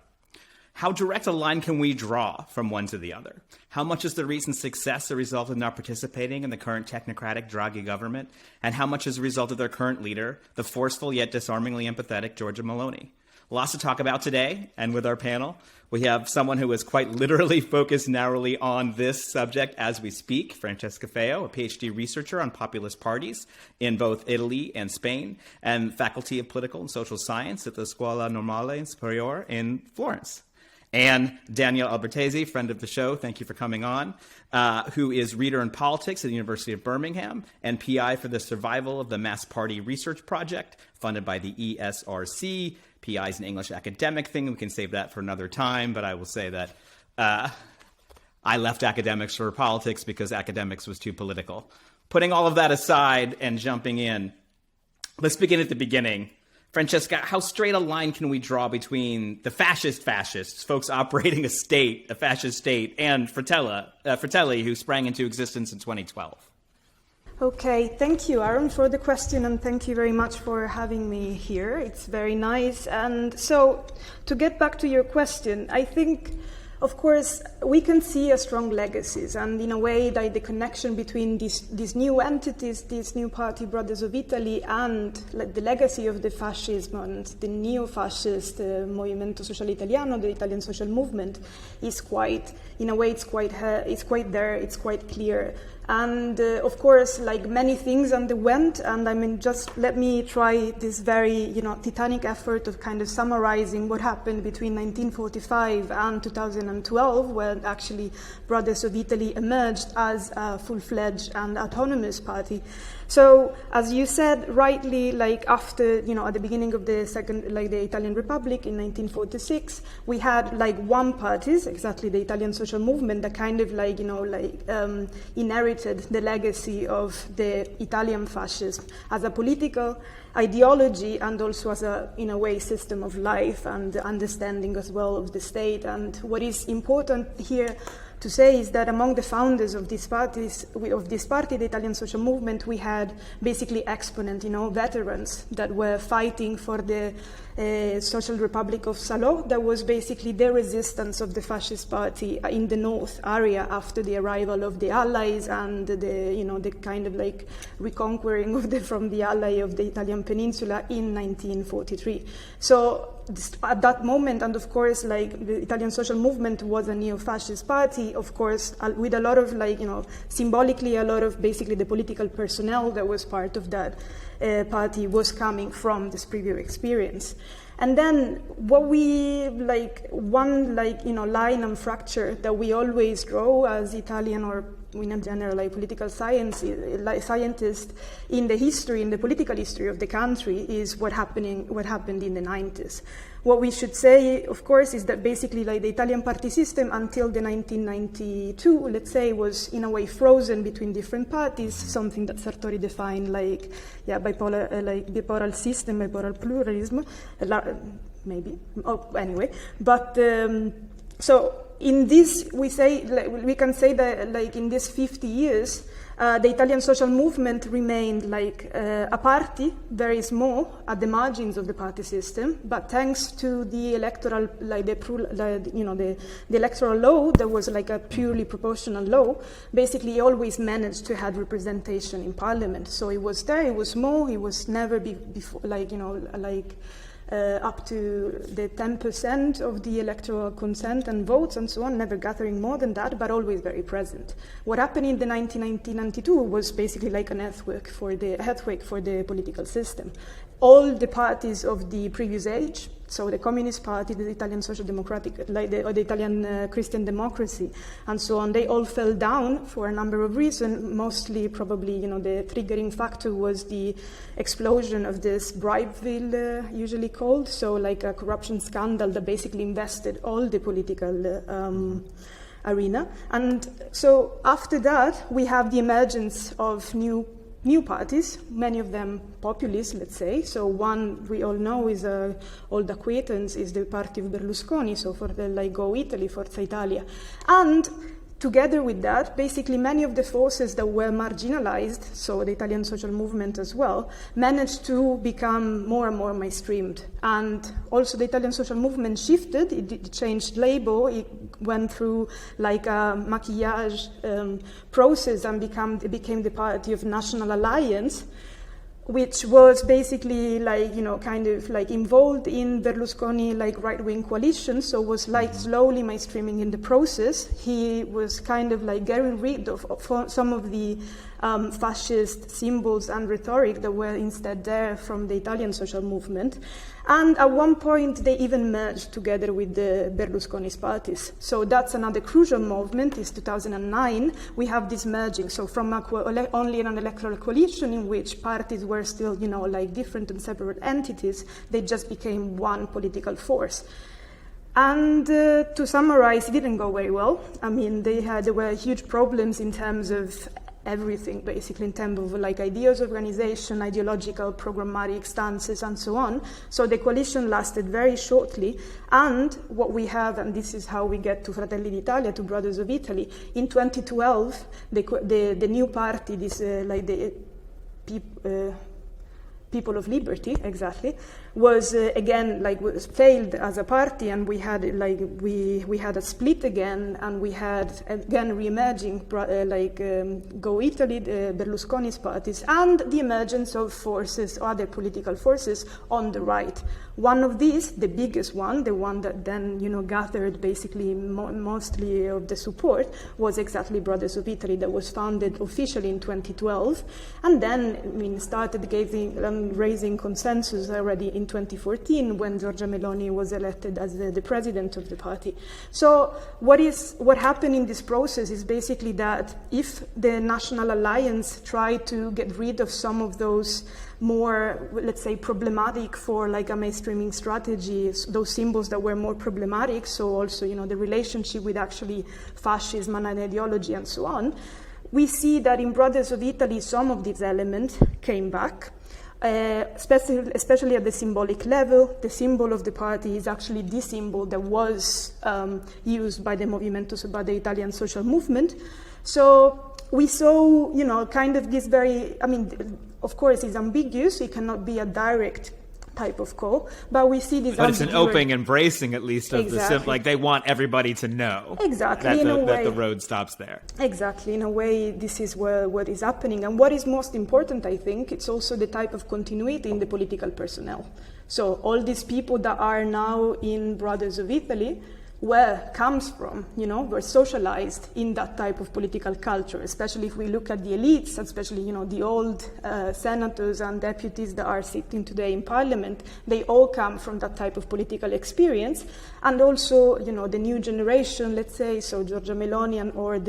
How direct a line can we draw from one to the other? How much is the recent success a result of not participating in the current technocratic Draghi government? And how much is a result of their current leader, the forceful yet disarmingly empathetic Giorgia Meloni? Lots to talk about today, and with our panel, we have someone who is quite literally focused narrowly on this subject as we speak, Francesca Feo, a PhD researcher on populist parties in both Italy and Spain, and faculty of political and social science at the Scuola Normale Superiore in Florence. And Daniele Albertazzi, friend of the show, thank you for coming on, who is reader in politics at the University of Birmingham and PI for the Survival of the Mass Party Research Project, funded by the ESRC. PI is an English academic thing. We can save that for another time, but I will say that I left academics for politics because academics was too political. Putting all of that aside and jumping in, let's begin at the beginning. Francesca, how straight a line can we draw between the fascists, folks operating a fascist state, and Fratelli, who sprang into existence in 2012? Okay, thank you, Arun, for the question, and thank you very much for having me here. It's very nice. And so, to get back to your question, I think, of course, we can see a strong legacies, and in a way that the connection between these new entities, these new party brothers of Italy, and the legacy of the fascism and the neo-fascist Movimento Sociale Italiano, the Italian social movement, is quite, in a way, it's quite there, it's quite clear. And of course, like many things underwent, and I mean, just let me try this very, titanic effort of kind of summarizing what happened between 1945 and 2012, when actually Brothers of Italy emerged as a full-fledged and autonomous party. So, as you said rightly, like after, at the beginning of the the Italian Republic in 1946, we had like one party, exactly the Italian social movement, that kind of inherited the legacy of the Italian fascism as a political ideology and also as a, in a way, system of life and understanding as well of the state. And what is important here to say is that among the founders of these parties, the Italian social movement, we had basically exponent, veterans that were fighting for the Social Republic of Salò. That was basically the resistance of the fascist party in the north area after the arrival of the Allies and the kind of like reconquering from the ally of the Italian peninsula in 1943. So at that moment, and of course, like the Italian social movement was a neo-fascist party, of course, with a lot of symbolically, a lot of basically the political personnel that was part of that party was coming from this previous experience. And then what we line and fracture that we always draw as Italian or in general political scientists in the history, in the political history of the country, is what happened in the 90s. What we should say, of course, is that basically the Italian party system until the 1992, let's say, was in a way frozen between different parties, something that Sartori defined bipolar system, bipolar pluralism, maybe. Anyway, but so in this, we can say that in these 50 years, the Italian social movement remained a party, very small, at the margins of the party system. But thanks to the electoral, the electoral law, that was a purely proportional law, basically always managed to have representation in parliament. So it was there. It was small. It was never up to the 10% of the electoral consent and votes and so on, never gathering more than that, but always very present. What happened in the 1992 was basically an earthquake for the political system. All the parties of the previous age, so the Communist Party, the Italian Social Democratic, or the Italian Christian Democracy, and so on, they all fell down for a number of reasons. Mostly, probably, the triggering factor was the explosion of this bribe bill, usually called, so a corruption scandal that basically invested all the political arena. And so after that, we have the emergence of new parties, many of them populist, let's say. So one we all know is old acquaintance is the party of Berlusconi, so for the Go Italy, Forza Italia. And together with that, basically many of the forces that were marginalized, so the Italian social movement as well, managed to become more and more mainstreamed. And also the Italian social movement shifted, it changed label, it went through a maquillage process and it became the party of National Alliance, which was basically like, kind of like involved in Berlusconi like right-wing coalition, so was like slowly mainstreaming in the process. He was kind of like getting rid of some of the fascist symbols and rhetoric that were instead there from the Italian social movement. And at one point, they even merged together with the Berlusconi's parties. So that's another crucial movement, is 2009. We have this merging. So from only an electoral coalition in which parties were still, like different and separate entities, they just became one political force. And to summarize, it didn't go very well. I mean, there were huge problems in terms of everything, basically, in terms of like ideas, organization, ideological, programmatic stances, and so on. So the coalition lasted very shortly. And what we have, and this is how we get to Fratelli d'Italia, to Brothers of Italy, in 2012, the new party, the People of Liberty, exactly, was again was failed as a party, and we had we had a split again, and we had again re-emerging Go Italy, Berlusconi's parties, and the emergence of forces, other political forces on the right. One of these, the biggest one, the one that then gathered basically mostly of the support, was exactly Brothers of Italy, that was founded officially in 2012, and then started raising consensus already in 2014 when Giorgia Meloni was elected as the president of the party. So what happened in this process is basically that if the National Alliance tried to get rid of some of those more, let's say, problematic for like a mainstreaming strategy, those symbols that were more problematic, so also the relationship with actually fascism and ideology and so on, we see that in Brothers of Italy some of these elements came back. Especially at the symbolic level. The symbol of the party is actually the symbol that was used by the Movimento, by the Italian social movement. So we saw, kind of this very, of course it's ambiguous, it cannot be a direct type of call, but we see this. But it's an open embracing, at least, of exactly. the like they want everybody to know exactly that the road stops there. Exactly, in a way, this is what is happening, and what is most important, I think, it's also the type of continuity in the political personnel. So all these people that are now in Brothers of Italy, where comes from, were socialized in that type of political culture, especially if we look at the elites, especially, the old senators and deputies that are sitting today in parliament, they all come from that type of political experience. And also, the new generation, let's say, so Giorgia Meloni or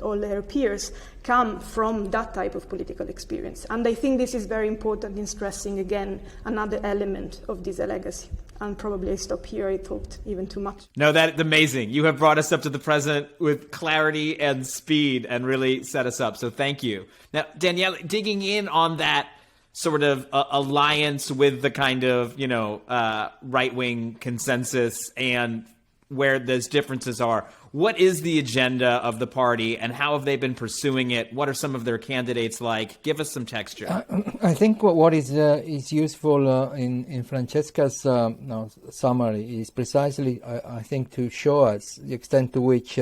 all her peers come from that type of political experience. And I think this is very important in stressing, again, another element of this legacy. And probably I stop here. I talked even too much. No, that's amazing. You have brought us up to the present with clarity and speed and really set us up. So thank you. Now, Daniele, digging in on that sort of alliance with the kind of, right-wing consensus and where those differences are. What is the agenda of the party and how have they been pursuing it? What are some of their candidates like? Give us some texture. I think what is useful in Francesca's summary is precisely, I think, to show us the extent to which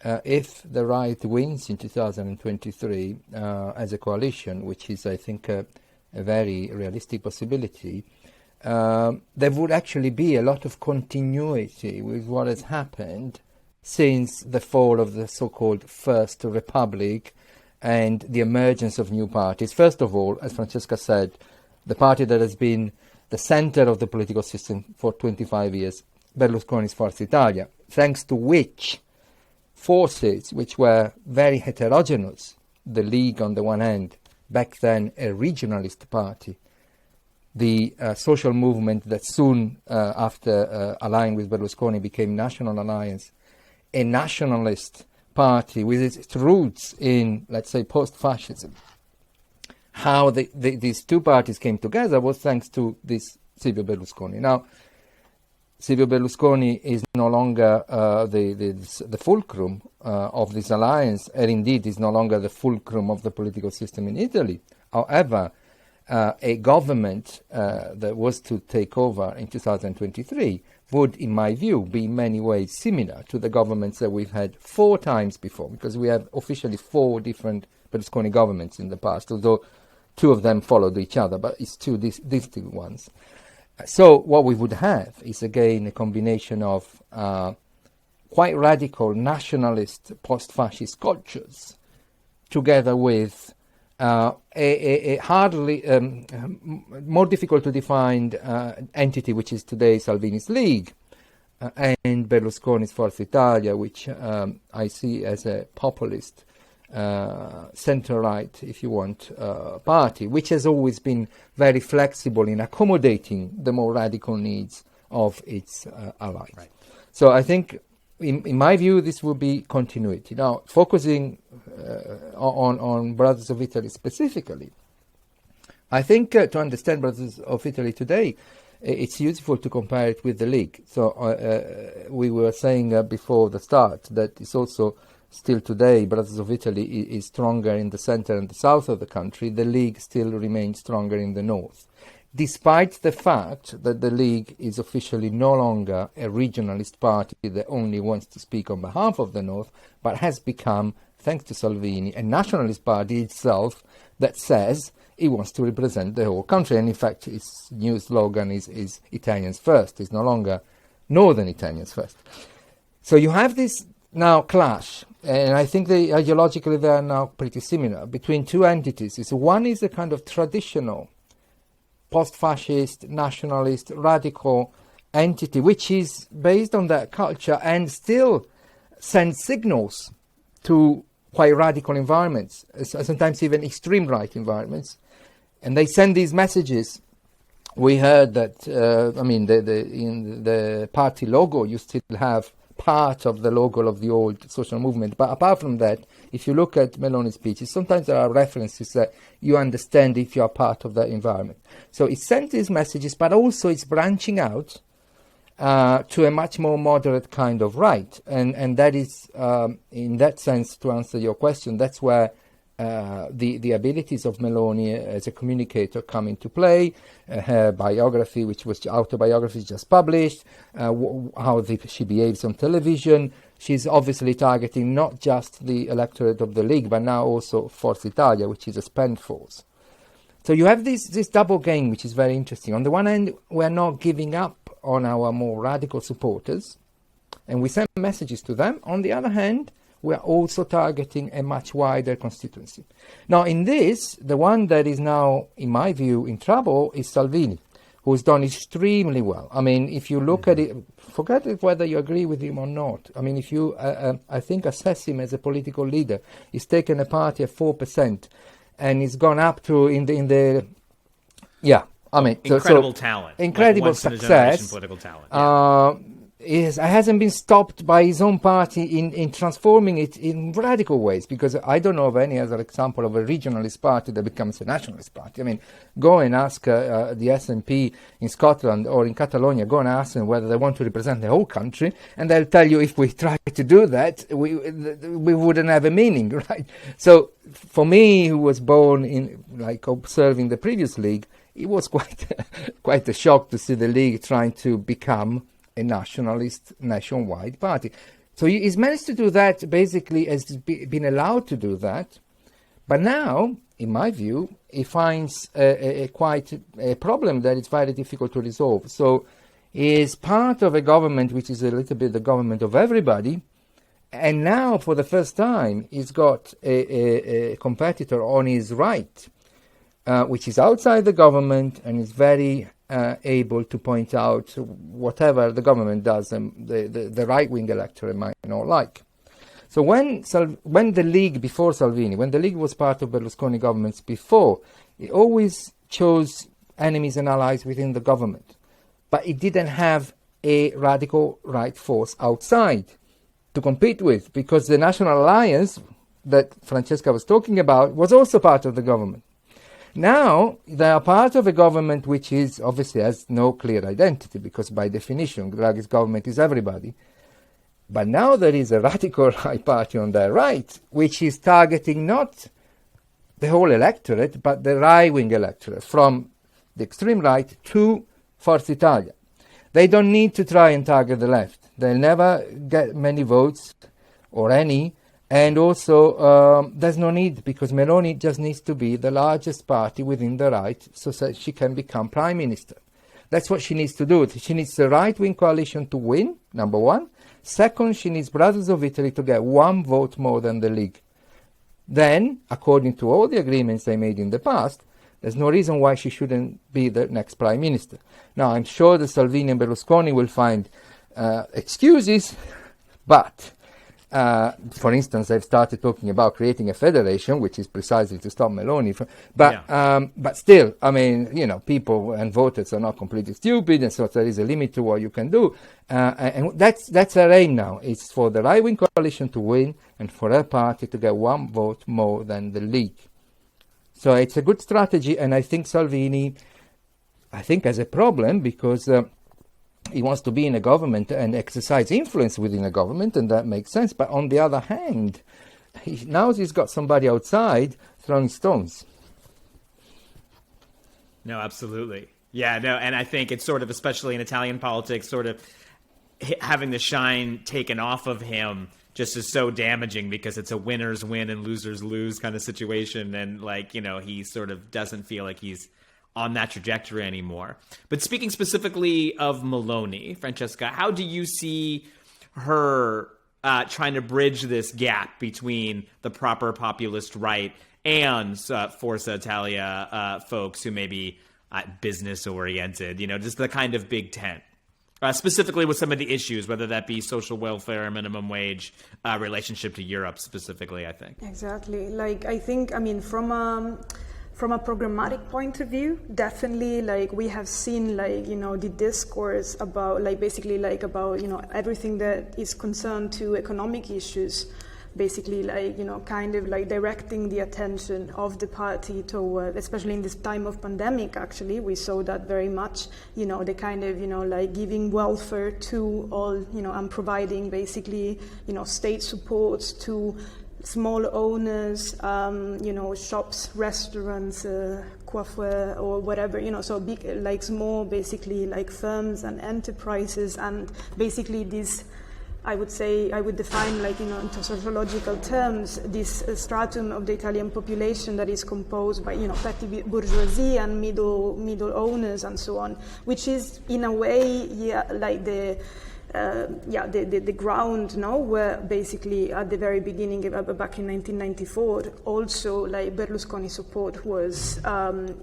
if the right wins in 2023 as a coalition, which is, I think, a very realistic possibility, there would actually be a lot of continuity with what has happened since the fall of the so-called First Republic and the emergence of new parties. First of all, as Francesca said, the party that has been the center of the political system for 25 years, Berlusconi's Forza Italia, thanks to which forces, which were very heterogeneous, the League on the one hand, back then a regionalist party, the social movement that soon after allying with Berlusconi became National Alliance, a nationalist party with its roots in, let's say, post-fascism. How these two parties came together was thanks to this Silvio Berlusconi. Now, Silvio Berlusconi is no longer the fulcrum of this alliance, and indeed is no longer the fulcrum of the political system in Italy. However, a government that was to take over in 2023 would, in my view, be in many ways similar to the governments that we've had 4 times before, because we have officially 4 different Berlusconi governments in the past, although two of them followed each other, but it's two distinct ones. So what we would have is again a combination of quite radical nationalist post-fascist cultures together with a hardly more difficult to define entity, which is today Salvini's League, and Berlusconi's Forza Italia, which I see as a populist centre-right, if you want, party, which has always been very flexible in accommodating the more radical needs of its allies. Right. So I think, in my view, this will be continuity. Now, focusing on Brothers of Italy specifically, I think to understand Brothers of Italy today, it's useful to compare it with the League. So we were saying before the start that it's also still today, Brothers of Italy is stronger in the center and the south of the country. The League still remains stronger in the north, despite the fact that the League is officially no longer a regionalist party that only wants to speak on behalf of the north, but has become, thanks to Salvini, a nationalist party itself that says it wants to represent the whole country. And in fact, its new slogan is Italians first. It's no longer Northern Italians first. So you have this now clash, and I think ideologically they are now pretty similar, between two entities. One is a kind of traditional post-fascist, nationalist, radical entity, which is based on that culture and still sends signals to quite radical environments, sometimes even extreme right environments. And they send these messages. We heard that, in the party logo, you still have part of the logo of the old social movement. But apart from that, if you look at Meloni's speeches, sometimes there are references that you understand if you are part of that environment. So it sends these messages, but also it's branching out to a much more moderate kind of right. And that is, in that sense, to answer your question, that's where the abilities of Meloni as a communicator come into play. Her biography, which was autobiography, just published, how she behaves on television. She's obviously targeting not just the electorate of the League, but now also Forza Italia, which is a spent force. So you have this double game, which is very interesting. On the one hand, we're not giving up on our more radical supporters, and we send messages to them. On the other hand, we are also targeting a much wider constituency. Now, in this, the one that is now, in my view, in trouble is Salvini, who's done extremely well. I mean, if you look at it, forget whether you agree with him or not. I mean, if you, I think, assess him as a political leader, he's taken a party at 4%, and he's gone up to incredible talent, incredible like success, political talent. Hasn't been stopped by his own party in transforming it in radical ways, because I don't know of any other example of a regionalist party that becomes a nationalist party. I mean, go and ask the SNP in Scotland or in Catalonia, go and ask them whether they want to represent the whole country, and they'll tell you if we try to do that, we wouldn't have a meaning, right? So for me, who was born in, like, observing the previous League, it was quite a shock to see the League trying to become a nationalist, nationwide party. So he's managed to do that, basically has been allowed to do that. But now, in my view, he finds quite a problem that is very difficult to resolve. So he is part of a government which is a little bit the government of everybody. And now, for the first time, he's got a competitor on his right, which is outside the government and is very able to point out whatever the government does, the right-wing electorate might not like. So when the League, before Salvini, when the League was part of Berlusconi governments before, it always chose enemies and allies within the government. But it didn't have a radical right force outside to compete with, because the National Alliance that Francesca was talking about was also part of the government. Now, they are part of a government which is obviously has no clear identity, because by definition, Draghi's government is everybody. But now there is a radical right party on their right, which is targeting not the whole electorate, but the right-wing electorate, from the extreme right to Forza Italia. They don't need to try and target the left. They'll never get many votes, or any, And also, there's no need, because Meloni just needs to be the largest party within the right so that she can become prime minister. That's what she needs to do. She needs the right-wing coalition to win, number one. Second, she needs Brothers of Italy to get one vote more than the League. Then, according to all the agreements they made in the past, there's no reason why she shouldn't be the next prime minister. Now, I'm sure that Salvini and Berlusconi will find excuses, but for instance, they've started talking about creating a federation, which is precisely to stop Meloni. But still, I mean, you know, people and voters are not completely stupid, and so there is a limit to what you can do. And that's her aim now. It's for the right-wing coalition to win and for her party to get one vote more than the League. So it's a good strategy, and I think Salvini, has a problem because he wants to be in a government and exercise influence within a government, and that makes sense. But on the other hand, now he's got somebody outside throwing stones. No, absolutely. Yeah, no, and I think it's sort of, especially in Italian politics, sort of having the shine taken off of him just is so damaging, because it's a winners win and losers lose kind of situation. And like, you know, he sort of doesn't feel like he's on that trajectory anymore. But speaking specifically of Meloni, Francesca, how do you see her trying to bridge this gap between the proper populist right and Forza Italia folks who may be business oriented, you know, just the kind of big tent? Specifically with some of the issues, whether that be social welfare, minimum wage, relationship to Europe specifically, I think. Exactly. Like, I think, I mean, from a programmatic point of view, definitely, like, we have seen, like, you know, the discourse about, like, basically, like, about, you know, everything that is concerned to economic issues, basically, like, you know, kind of like directing the attention of the party toward, especially in this time of pandemic, actually, we saw that very much, you know, the kind of, you know, like giving welfare to all, you know, and providing basically, you know, state supports to small owners, you know, shops, restaurants, coiffure or whatever, you know, so big, like small, basically like firms and enterprises, and basically this, I would say, I would define, like, you know, into sociological terms, this stratum of the Italian population that is composed by, you know, petty bourgeoisie and middle owners and so on, which is in a way, like the ground, no, where basically at the very beginning, back in 1994, also like Berlusconi support was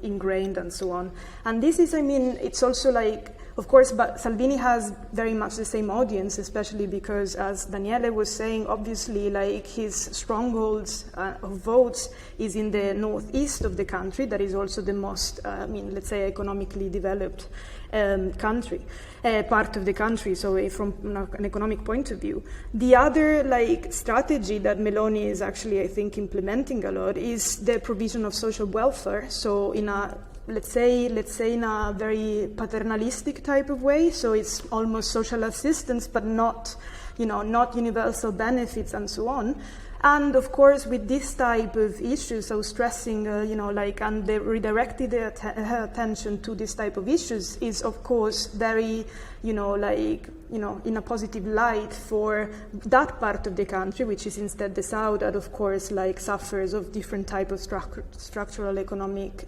ingrained and so on. And this is, I mean, it's also like, of course, but Salvini has very much the same audience, especially because, as Daniele was saying, obviously, like his strongholds of votes is in the northeast of the country. That is also the most, I mean, let's say, economically developed country, part of the country. So, from an economic point of view, the other like strategy that Meloni is actually, I think, implementing a lot is the provision of social welfare. So, in a let's say in a very paternalistic type of way, so it's almost social assistance, but not, you know, not universal benefits and so on. And of course, with this type of issues, so stressing, you know, like, and they redirected her attention to this type of issues is, of course, very, you know, like, you know, in a positive light for that part of the country, which is instead the south, that of course, like, suffers of different type of structural economic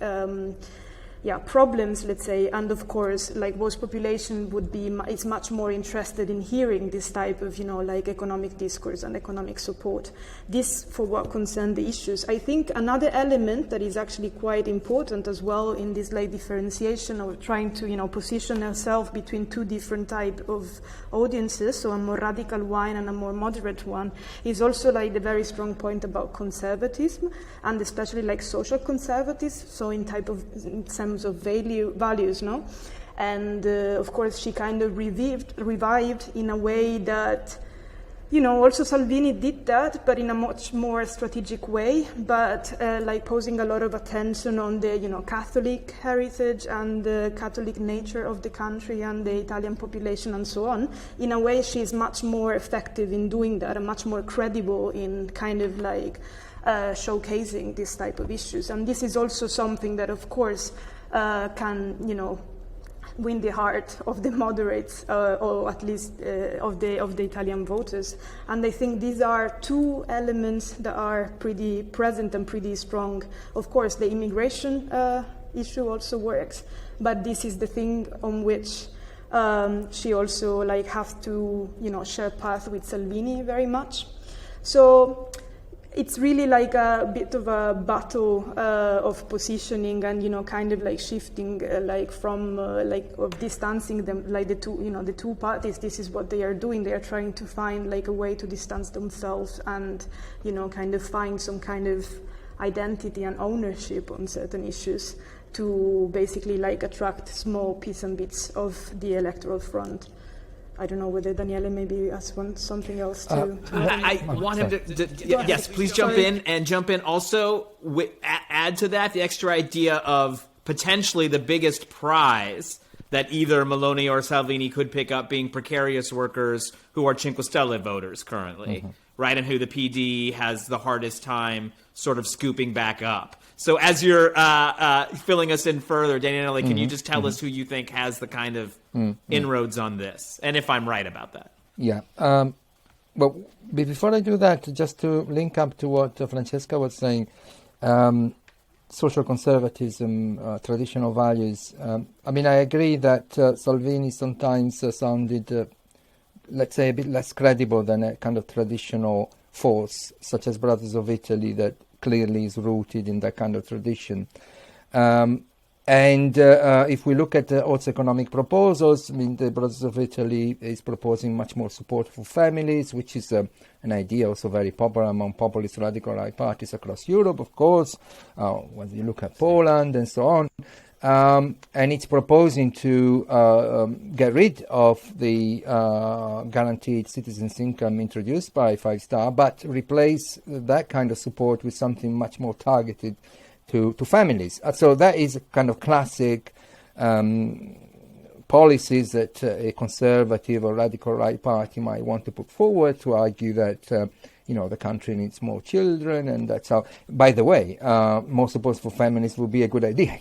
problems, let's say, and of course, like, most population is much more interested in hearing this type of, you know, like, economic discourse and economic support. This for what concerns the issues. I think another element that is actually quite important as well in this, like, differentiation of trying to, you know, position herself between two different type of audiences, so a more radical one and a more moderate one, is also, like, the very strong point about conservatism, and especially, like, social conservatism, so in terms of values, no? And of course, she kind of revived in a way that, you know, also Salvini did that, but in a much more strategic way, but like posing a lot of attention on the, you know, Catholic heritage and the Catholic nature of the country and the Italian population and so on. In a way, she's much more effective in doing that and much more credible in kind of like showcasing this type of issues. And this is also something that, of course, can, you know, win the heart of the moderates, or at least of the Italian voters. And I think these are two elements that are pretty present and pretty strong. Of course, the immigration issue also works, but this is the thing on which she also has to share path with Salvini very much. So it's really like a bit of a battle of positioning and kind of shifting from of distancing them, the two parties. This is what they are doing. They are trying to find a way to distance themselves and kind of find some kind of identity and ownership on certain issues to basically attract small pieces and bits of the electoral front. I don't know whether Daniele maybe has something else to I want him to yes, please jump in also add to that the extra idea of potentially the biggest prize that either Meloni or Salvini could pick up being precarious workers who are Cinque Stelle voters currently, right, and who the PD has the hardest time sort of scooping back up. So as you're filling us in further, Daniele, can you just tell us who you think has the kind of inroads on this, and if I'm right about that? Yeah. But before I do that, just to link up to what Francesca was saying, social conservatism, traditional values. I mean, I agree that Salvini sometimes sounded, let's say, a bit less credible than a kind of traditional force, such as Brothers of Italy, that clearly is rooted in that kind of tradition. And if we look at also economic proposals, I mean, the Brothers of Italy is proposing much more support for families, which is an idea also very popular among populist radical right parties across Europe, of course, when you look at Poland and so on. And it's proposing to get rid of the guaranteed citizens' income introduced by Five Star, but replace that kind of support with something much more targeted to families. So that is a kind of classic policies that a conservative or radical right party might want to put forward to argue that the country needs more children, and that's how. By the way, more support for families would be a good idea.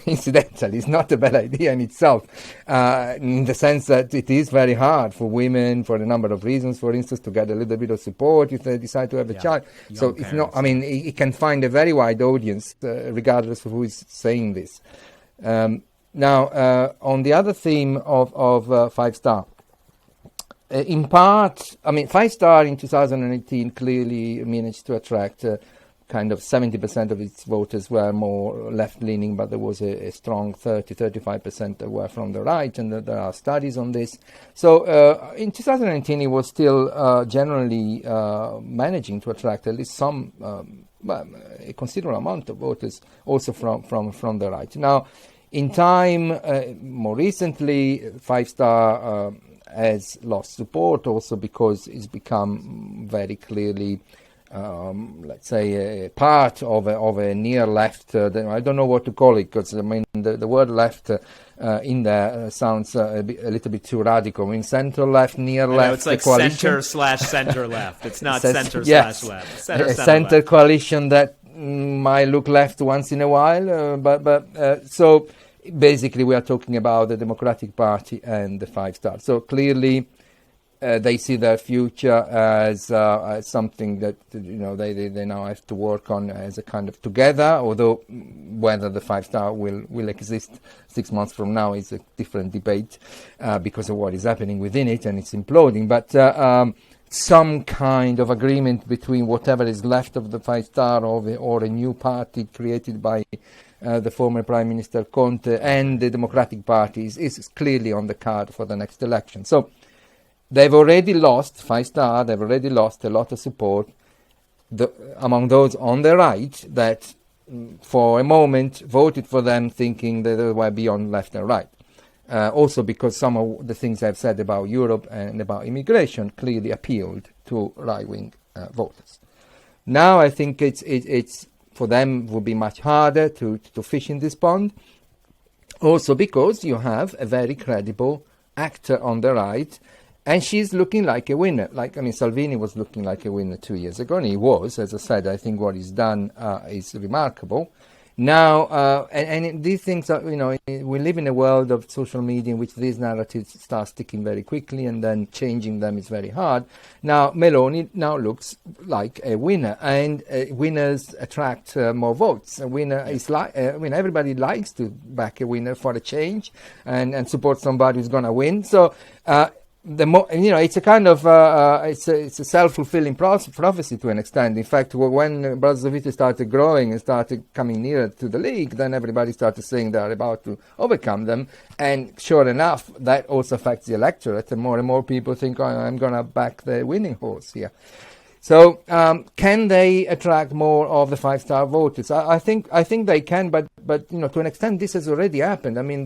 Incidentally, it's not a bad idea in itself, in the sense that it is very hard for women, for a number of reasons. For instance, to get a little bit of support if they decide to have a child. So it's not. I mean, it can find a very wide audience, regardless of who is saying this. Now, on the other theme of Five Star. In part, I mean, Five Star in 2018 clearly managed to attract kind of 70% of its voters were more left-leaning, but there was a strong 35% that were from the right, and there are studies on this. So in 2019, it was still generally managing to attract at least some, a considerable amount of voters also from the right. Now, in time, more recently, Five Star has lost support also because it's become very clearly, let's say, a part of a near left. I don't know what to call it, because I mean the word left in there sounds a little bit too radical. I mean, center left, near left. It's like center/center left. It's not center/left. Center coalition that might look left once in a while, but so. Basically, we are talking about the Democratic Party and the Five Star. So clearly, they see their future as something that they now have to work on as a kind of together. Although whether the Five Star will exist 6 months from now is a different debate because of what is happening within it, and it's imploding. But some kind of agreement between whatever is left of the Five Star or a new party created by the former Prime Minister Conte and the Democratic Party is clearly on the card for the next election. So they've already lost, Five Star, they've already lost a lot of support among those on the right that for a moment voted for them thinking that they were beyond left and right. Also because some of the things I've said about Europe and about immigration clearly appealed to right-wing voters. Now I think it's for them would be much harder to fish in this pond. Also because you have a very credible actor on the right, and she's looking like a winner. Salvini was looking like a winner 2 years ago, and he was. As I said, I think what he's done is remarkable. Now, and these things are, we live in a world of social media in which these narratives start sticking very quickly, and then changing them is very hard. Now, Meloni now looks like a winner, and winners attract more votes. A winner is everybody likes to back a winner for a change, and support somebody who's going to win. So, the more, it's a kind of it's a self-fulfilling prophecy to an extent. In fact, when Brothers of Italy started growing and started coming nearer to the league, then everybody started saying they're about to overcome them. And sure enough, that also affects the electorate, and more people think, I'm going to back the winning horse here. So can they attract more of the five-star voters? I think they can, but to an extent, this has already happened. I mean,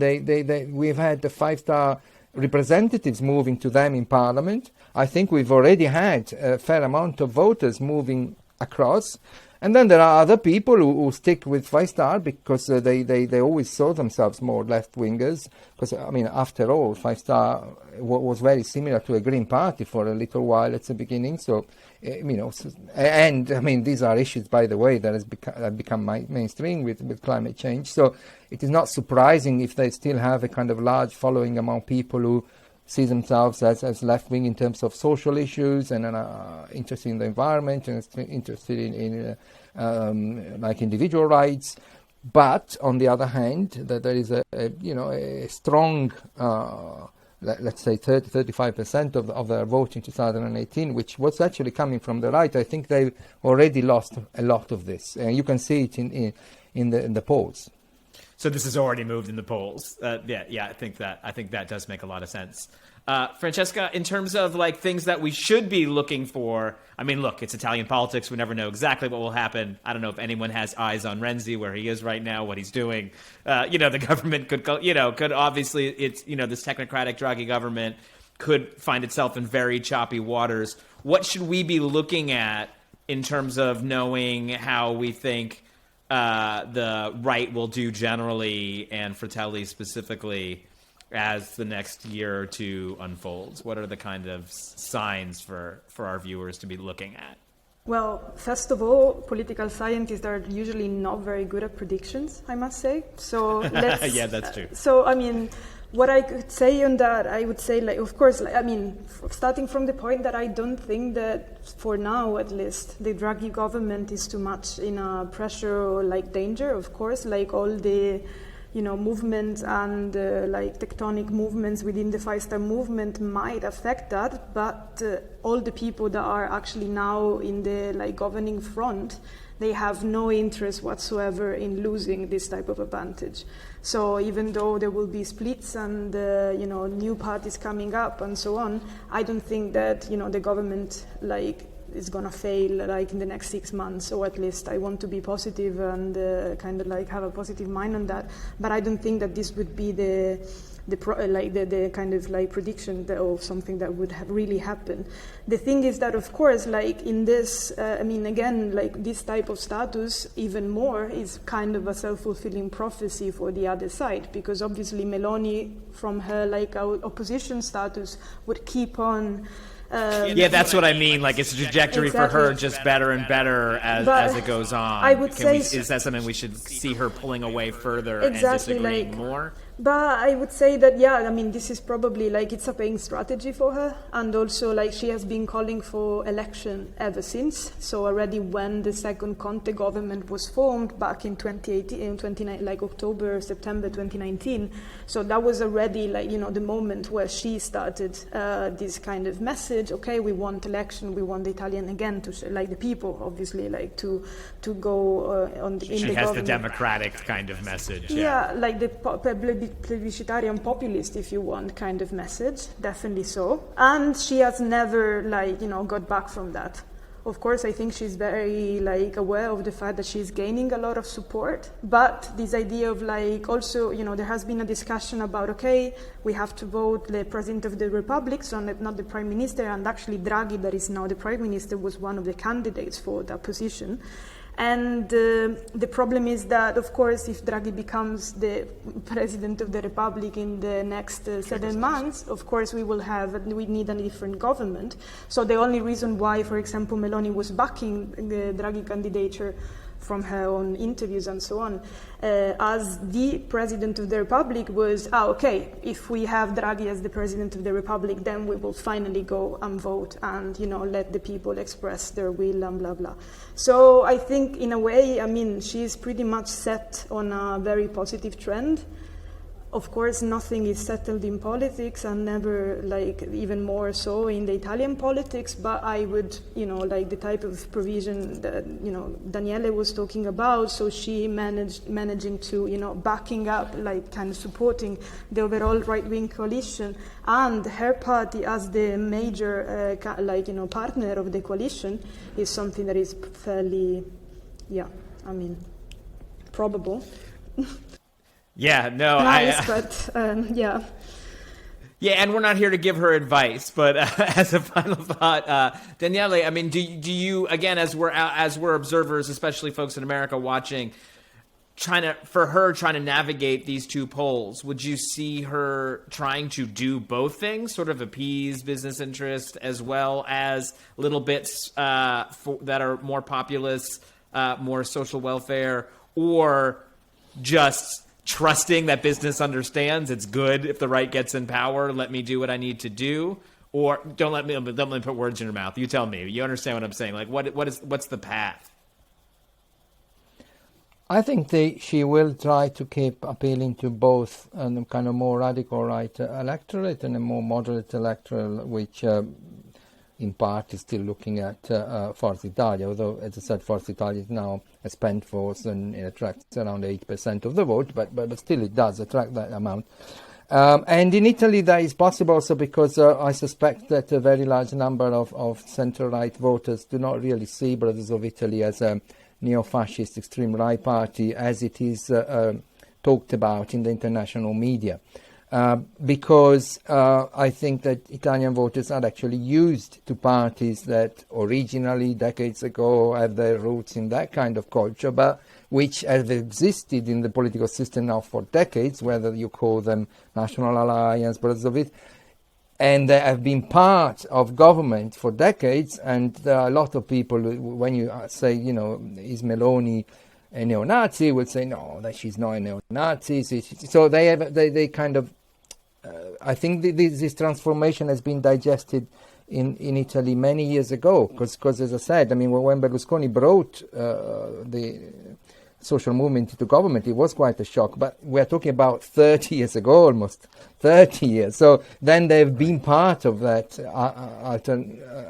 we've had the five-star representatives moving to them in Parliament. I think we've already had a fair amount of voters moving across. And then there are other people who stick with five-star because they always saw themselves more left-wingers. Because, after all, five-star was very similar to a Green Party for a little while at the beginning. So, these are issues, by the way, that have become mainstream with climate change. So it is not surprising if they still have a kind of large following among people who see themselves as left-wing in terms of social issues, and are interested in the environment, and interested in individual rights. But on the other hand, that there is a strong, let's say 35% of their vote in 2018, which was actually coming from the right. I think they've already lost a lot of this, and you can see it in the polls. So this has already moved in the polls. I think that does make a lot of sense. Francesca, in terms of things that we should be looking for, look, it's Italian politics. We never know exactly what will happen. I don't know if anyone has eyes on Renzi, where he is right now, what he's doing. The government could obviously, it's, this technocratic Draghi government could find itself in very choppy waters. What should we be looking at in terms of knowing how we think the right will do generally, and Fratelli specifically, as the next year or two unfolds? What are the kind of signs for our viewers to be looking at? Well, first of all, political scientists are usually not very good at predictions, I must say. So let's, yeah, that's true. What I could say on that, I would say, of course, starting from the point that I don't think that, for now at least, the Draghi government is too much in a pressure or danger. Of course, all the movements and tectonic movements within the five-star movement might affect that, but all the people that are actually now in the governing front, they have no interest whatsoever in losing this type of advantage. So even though there will be splits and new parties coming up and so on, I don't think that the government is gonna fail in the next 6 months, or at least I want to be positive and have a positive mind on that. But I don't think that this would be the kind of prediction of something that would have really happened. The thing is that, of course, in this, this type of status, even more, is kind of a self-fulfilling prophecy for the other side, because obviously Meloni, from her opposition status, would keep on. That's what I mean. It's a trajectory for her, just better and better as it goes on. I would say, is that something we should see her pulling away further exactly, and disagreeing more? But I would say that, this is probably it's a paying strategy for her. And also she has been calling for election ever since. So already when the second Conte government was formed back in 2018, October, September 2019. So that was already the moment where she started this kind of message. Okay, we want election, we want the Italian again to the people, obviously, to go on the, in she the has government. The democratic kind of message. Yeah, the plebiscitarian populist, if you want, kind of message, definitely so. And she has never got back from that. Of course, I think she's very aware of the fact that she's gaining a lot of support. But this idea of also, there has been a discussion about, okay, we have to vote the president of the republic, so not the prime minister. And actually Draghi, that is now the prime minister, was one of the candidates for that position. And the problem is that, of course, if Draghi becomes the president of the Republic in the next 7 months, of course, we need a different government. So the only reason why, for example, Meloni was backing the Draghi candidature from her own interviews and so on, as the president of the republic was, okay, if we have Draghi as the president of the republic, then we will finally go and vote and, let the people express their will and blah, blah. So I think in a way, she's pretty much set on a very positive trend. Of course, nothing is settled in politics, and never, even more so in the Italian politics, but I would, the type of provision that, Daniele was talking about, so she managing to, backing up, kind of supporting the overall right-wing coalition, and her party as the major, partner of the coalition is something that is fairly, probable. Yeah, no, nice, but yeah. Yeah, and we're not here to give her advice, but as a final thought, Daniele, do you again, as we're observers, especially folks in America watching, trying to navigate these two poles, would you see her trying to do both things, sort of appease business interest as well as little bits that are more populist, more social welfare, or just trusting that business understands it's good if the right gets in power, let me do what I need to do? Or don't let me put words in your mouth. You tell me. You understand what I'm saying? What's the path? I think she will try to keep appealing to both a kind of more radical right electorate and a more moderate electorate, which in part is still looking at Forza Italia, although, as I said, Forza Italia is now a spent force and it attracts around 8% of the vote, but still it does attract that amount. And in Italy that is possible also because I suspect that a very large number of centre-right voters do not really see Brothers of Italy as a neo-fascist extreme right party as it is talked about in the international media. Because I think that Italian voters are actually used to parties that originally, decades ago, have their roots in that kind of culture, but which have existed in the political system now for decades, whether you call them National Alliance, Brothers of It, and they have been part of government for decades, and there are a lot of people, when you say, is Meloni a neo-Nazi, will say, no, that she's not a neo-Nazi. So they kind of, I think this transformation has been digested in Italy many years ago, because as I said, when Berlusconi brought the social movement into government, it was quite a shock, but we're talking about 30 years ago, almost 30 years. So then they've been part of that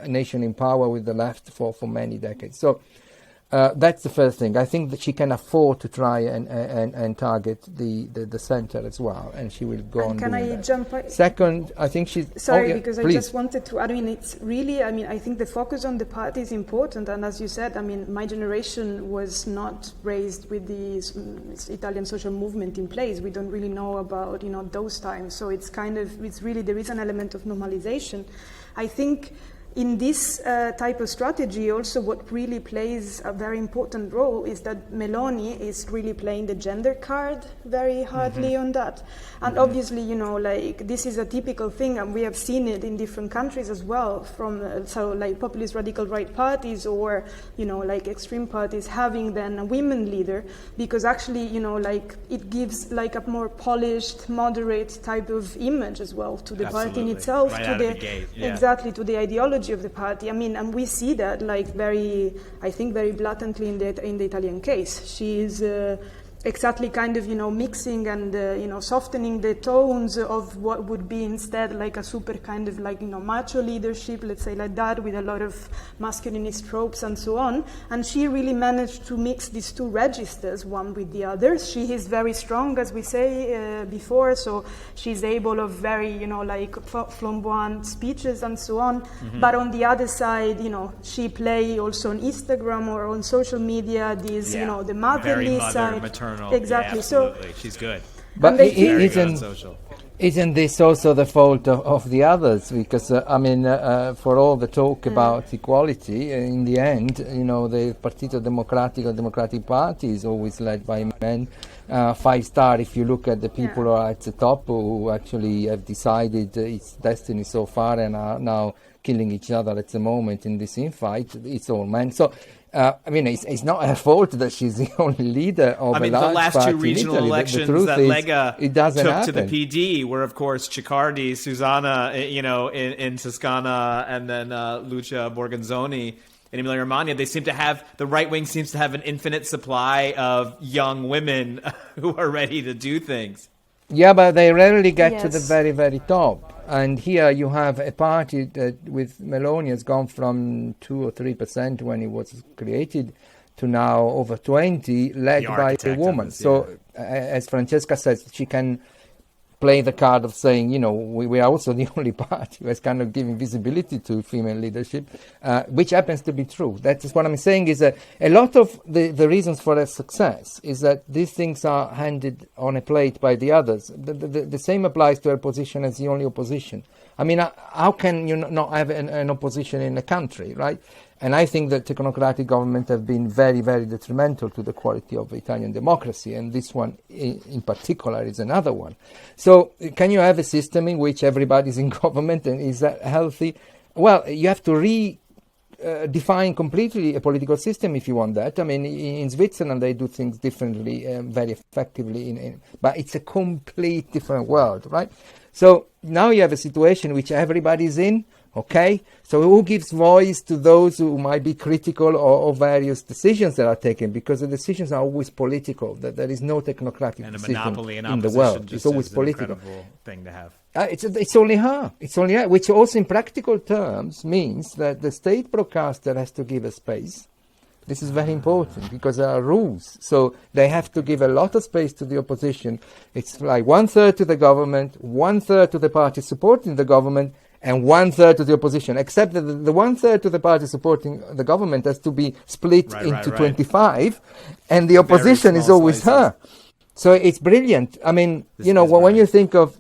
nation in power with the left for many decades. So that's the first thing. I think that she can afford to try and target the centre as well, and she will go on. Can I jump? Second, I think she's... Sorry, because I just wanted to... it's really... I think the focus on the party is important, and as you said, my generation was not raised with the Italian social movement in place. We don't really know about, those times, so it's really, there is an element of normalization. I think... in this type of strategy, also what really plays a very important role is that Meloni is really playing the gender card very hardly on that. And obviously, this is a typical thing, and we have seen it in different countries as well, from populist radical right parties or, extreme parties having then a women leader, because actually, it gives a more polished, moderate type of image as well to the party in itself, right to out of the gate. Yeah. Exactly, to the ideology of the party. And we see that very blatantly in the Italian case. She is exactly mixing and softening the tones of what would be instead a super macho leadership, let's say like that, with a lot of masculinist tropes and so on. And she really managed to mix these two registers, one with the other. She is very strong, as we say before, so she's able of very flamboyant speeches and so on. But on the other side, she play also on Instagram or on social media these the motherly side. Maternal. Exactly. Yeah, absolutely. She's good. But isn't this also the fault of the others? Because, for all the talk about equality, in the end, the Partito Democratico, the Democratic Party, is always led by men. 5-star, if you look at the people who are at the top, who actually have decided its destiny so far and are now killing each other at the moment in this infight, it's all men. So I mean, it's not her fault that she's the only leader of the a large last party two regional in Italy. elections the truth that is, Lega it doesn't took happen. to the PD were, of course, Ciccardi, Susanna, in Toscana, and then Lucia Borgonzoni in Emilia-Romagna. They seem to have, the right wing seems to have an infinite supply of young women who are ready to do things. Yeah, but they rarely get to the Yes. very, very top. And here you have a party that with Meloni has gone from 2 or 3% when it was created to now over 20, led The by a architect of woman. this, So, as Francesca says, she can play the card of saying, we are also the only party who is kind of giving visibility to female leadership, which happens to be true. That is what I'm saying is that a lot of the reasons for their success is that these things are handed on a plate by the others. The same applies to her position as the only opposition. I mean, how can you not have an opposition in a country, right? And I think that technocratic governments have been very, very detrimental to the quality of Italian democracy, and this one in particular is another one. So can you have a system in which everybody's in government, and is that healthy? Well, you have to define completely a political system if you want that. I mean, in Switzerland they do things differently, very effectively, but it's a complete different world, right? So now you have a situation in which everybody's in. Okay, so who gives voice to those who might be critical of various decisions that are taken? Because the decisions are always political. That there is no technocratic And a decision monopoly in in the opposition world. just It's always is an political. incredible thing to have. It's only her. It's only her, which also in practical terms means that the state broadcaster has to give a space. This is very important because there are rules. So they have to give a lot of space to the opposition. It's like 1/3 to the government, 1/3 to the party supporting the government, and 1/3 to the opposition, except that the 1/3 to the party supporting the government has to be split into 25, and the opposition is always her. So it's brilliant. I mean, when you think of,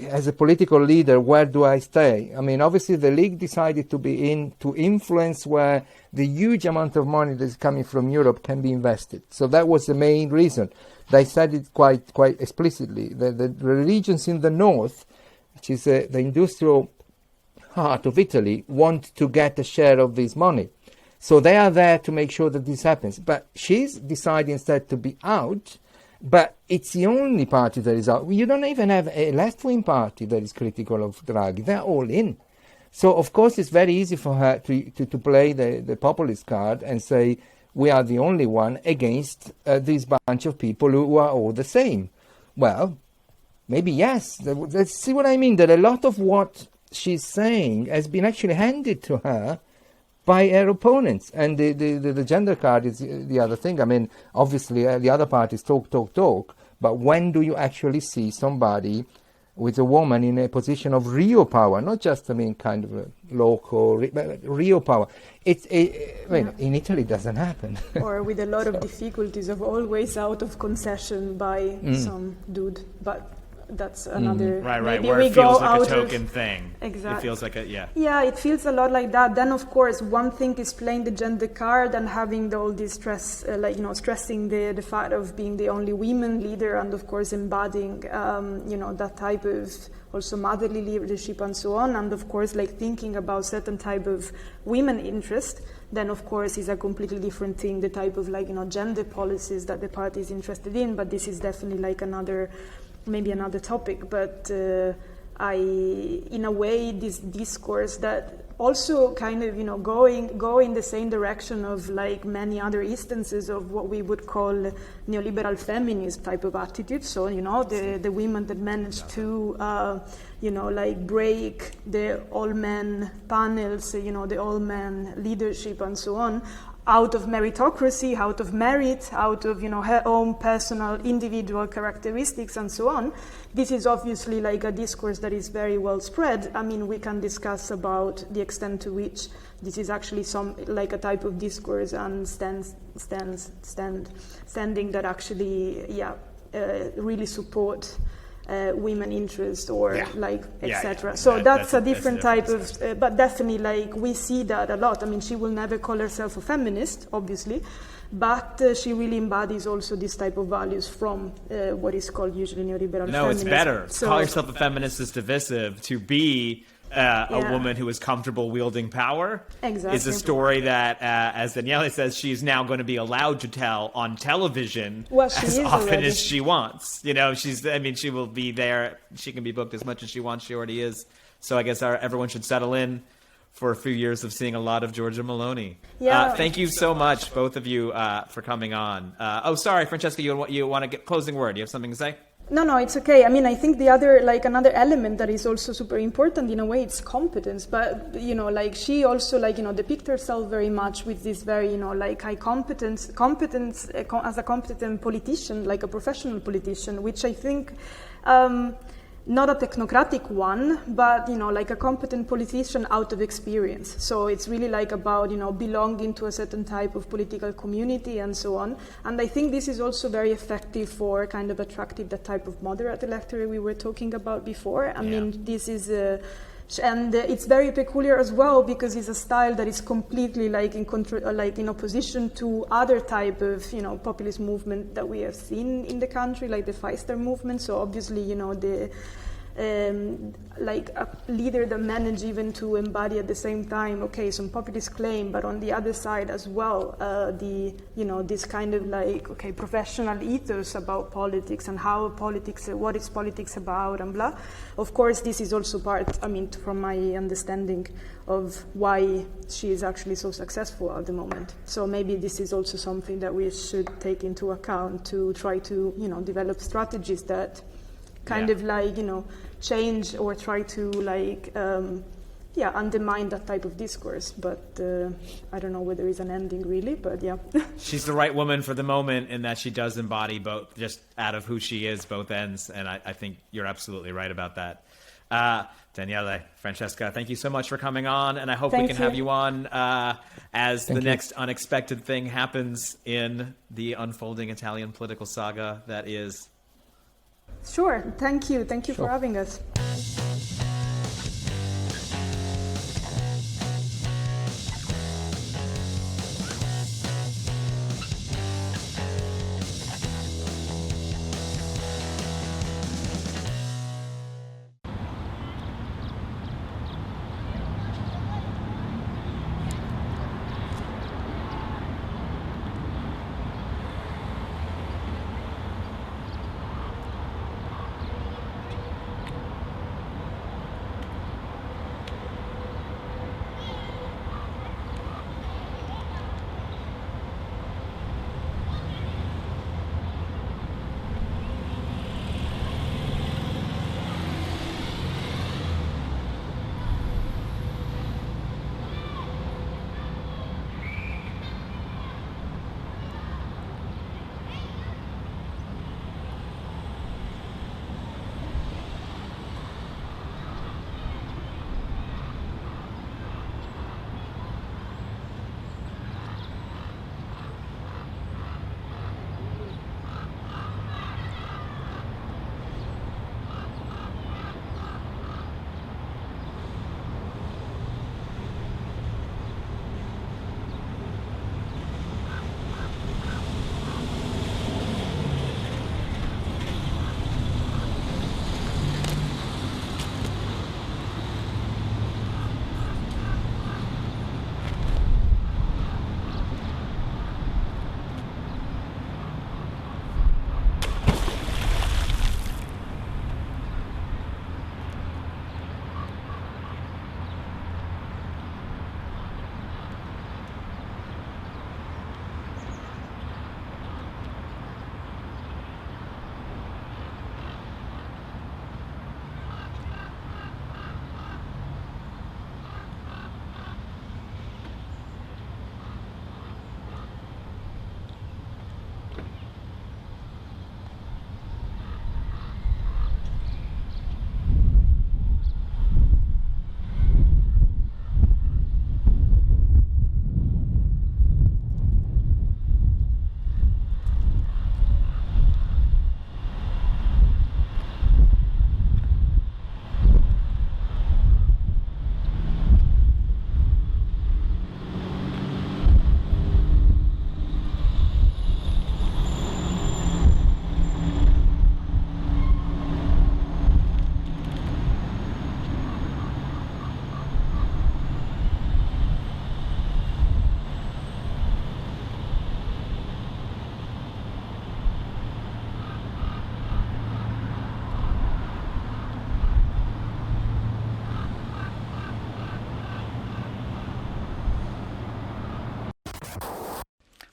as a political leader, where do I stay? I mean, obviously the League decided to be in to influence where the huge amount of money that is coming from Europe can be invested. So that was the main reason. They said it quite explicitly. The regions in the north, which is the industrial heart of Italy, want to get a share of this money. So they are there to make sure that this happens. But she's decided instead to be out, but it's the only party that is out. You don't even have a left-wing party that is critical of Draghi. They're all in. So, of course, it's very easy for her to play the populist card and say, we are the only one against this bunch of people who are all the same. Well, maybe yes. Let's see what I mean. That a lot of what she's saying has been actually handed to her by her opponents, and the gender card is the other thing. I mean, obviously the other parties talk, but when do you actually see somebody with a woman in a position of real power, not just kind of a local, but real power? In Italy it doesn't happen. Or with a lot of difficulties of always out of concession by some dude, but that's another right maybe where we it feels go like a out token of, thing. Exactly. It feels like it feels a lot like that. Then of course one thing is playing the gender card and having all this stress, stressing the fact of being the only women leader, and of course embodying that type of also motherly leadership and so on, and of course thinking about certain type of women interest. Then of course is a completely different thing, the type of gender policies that the party is interested in. But this is definitely maybe another topic, but in a way, this discourse that also kind of, go in the same direction of many other instances of what we would call neoliberal feminist type of attitude. So, the women that managed to, break the all-men panels, the all-men leadership and so on, out of meritocracy, out of merit, out of her own personal individual characteristics and so on. This is obviously a discourse that is very well spread. I mean, we can discuss about the extent to which this is actually a type of discourse and standing that actually really support women interest or etc. So that's a different type of, but definitely we see that a lot. I mean, she will never call herself a feminist, obviously, but she really embodies also this type of values from what is called usually neoliberal feminism. No, it's better. So, Call yourself a feminist is divisive. To be Yeah. woman who is comfortable wielding power. Exactly. Is a story that, as Daniele says, she's now going to be allowed to tell on television She as is often already. as she wants. You know, she will be there. She can be booked as much as she wants. She already is. So I guess everyone should settle in for a few years of seeing a lot of Giorgia Meloni. Yeah. Thank you so much, both of you, for coming on. Sorry, Francesca, you want to get closing word? You have something to say? No, it's okay. I mean, I think another element that is also super important in a way, it's competence. But, she also, depict herself very much with this very, high competence as a competent politician, like a professional politician, which I think, not a technocratic one, but, like a competent politician out of experience. So it's really about, belonging to a certain type of political community and so on. And I think this is also very effective for kind of attracting that type of moderate electorate we were talking about before. I mean, this is and it's very peculiar as well because it's a style that is completely in opposition to other type of populist movement that we have seen in the country, like the Feister movement. So obviously a leader that managed even to embody at the same time, some populist claim, but on the other side as well, this kind of professional ethos about politics and what is politics about and blah. Of course, this is also part, from my understanding of why she is actually so successful at the moment. So maybe this is also something that we should take into account to try to, develop strategies that kind of change or try to undermine that type of discourse. But I don't know whether it's an ending really, but yeah. She's the right woman for the moment in that she does embody both, just out of who she is, both ends. And I think you're absolutely right about that. Daniele, Francesca, thank you so much for coming on. And I hope we can have you on as the next unexpected thing happens in the unfolding Italian political saga that is. Sure. Thank you. Thank you for having us.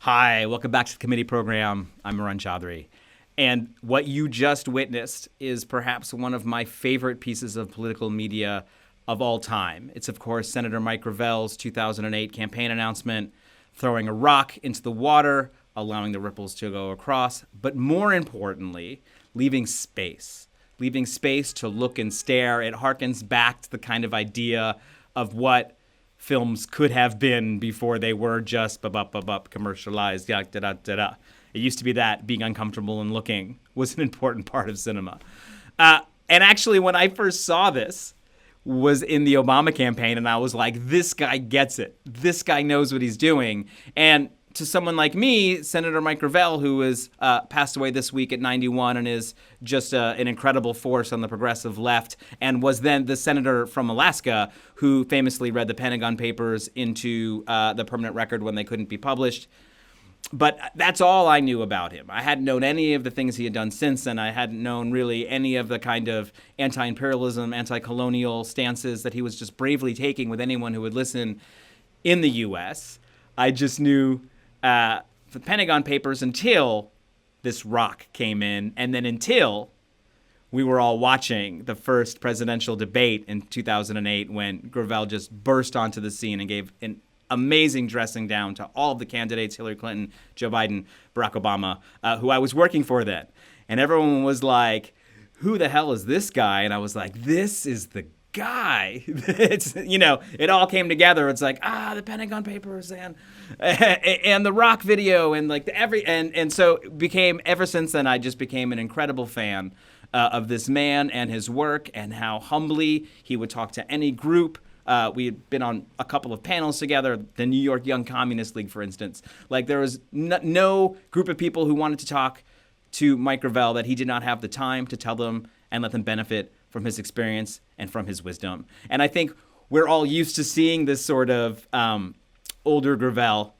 Hi, welcome back to the committee program. I'm Arun Chaudhary. And what you just witnessed is perhaps one of my favorite pieces of political media of all time. It's, of course, Senator Mike Gravel's 2008 campaign announcement, throwing a rock into the water, allowing the ripples to go across, but more importantly, leaving space to look and stare. It harkens back to the kind of idea of what films could have been before they were just commercialized. It used to be that being uncomfortable and looking was an important part of cinema. And actually, when I first saw this, was in the Obama campaign, and I was like, this guy gets it. This guy knows what he's doing. And to someone like me, Senator Mike Gravel, who was passed away this week at 91 and is just an incredible force on the progressive left, and was then the senator from Alaska who famously read the Pentagon Papers into the permanent record when they couldn't be published. But that's all I knew about him. I hadn't known any of the things he had done since, and I hadn't known really any of the kind of anti-imperialism, anti-colonial stances that he was just bravely taking with anyone who would listen in the U.S. I just knew the Pentagon Papers until this rock came in, and then until we were all watching the first presidential debate in 2008 when Gravel just burst onto the scene and gave an amazing dressing down to all of the candidates, Hillary Clinton, Joe Biden, Barack Obama, who I was working for then. And everyone was like, who the hell is this guy? And I was like, this is the guy. It's, it all came together. It's like, the Pentagon Papers and the rock video and like and so it became, ever since then, I just became an incredible fan of this man and his work and how humbly he would talk to any group. We had been on a couple of panels together, the New York Young Communist League, for instance. Like, there was no group of people who wanted to talk to Mike Gravel that he did not have the time to tell them and let them benefit from his experience and from his wisdom. And I think we're all used to seeing this sort of older Gravel.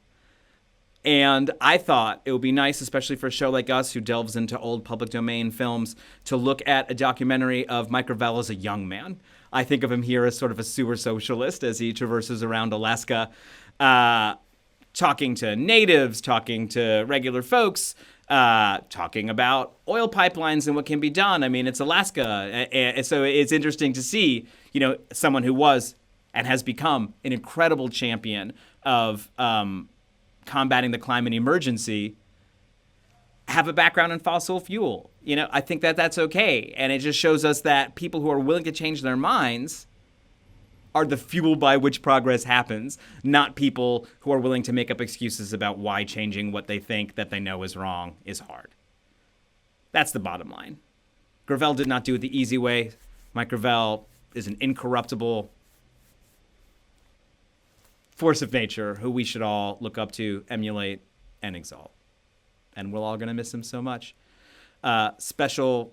And I thought it would be nice, especially for a show like us who delves into old public domain films, to look at a documentary of Mike Gravel as a young man. I think of him here as sort of a sewer socialist as he traverses around Alaska, talking to natives, talking to regular folks, talking about oil pipelines and what can be done. I mean, it's Alaska. And so it's interesting to see, someone who was and has become an incredible champion of combating the climate emergency have a background in fossil fuel. I think that that's okay. And it just shows us that people who are willing to change their minds are the fuel by which progress happens, not people who are willing to make up excuses about why changing what they think that they know is wrong is hard. That's the bottom line. Gravel did not do it the easy way. Mike Gravel is an incorruptible force of nature who we should all look up to, emulate, and exalt. And we're all going to miss him so much. Special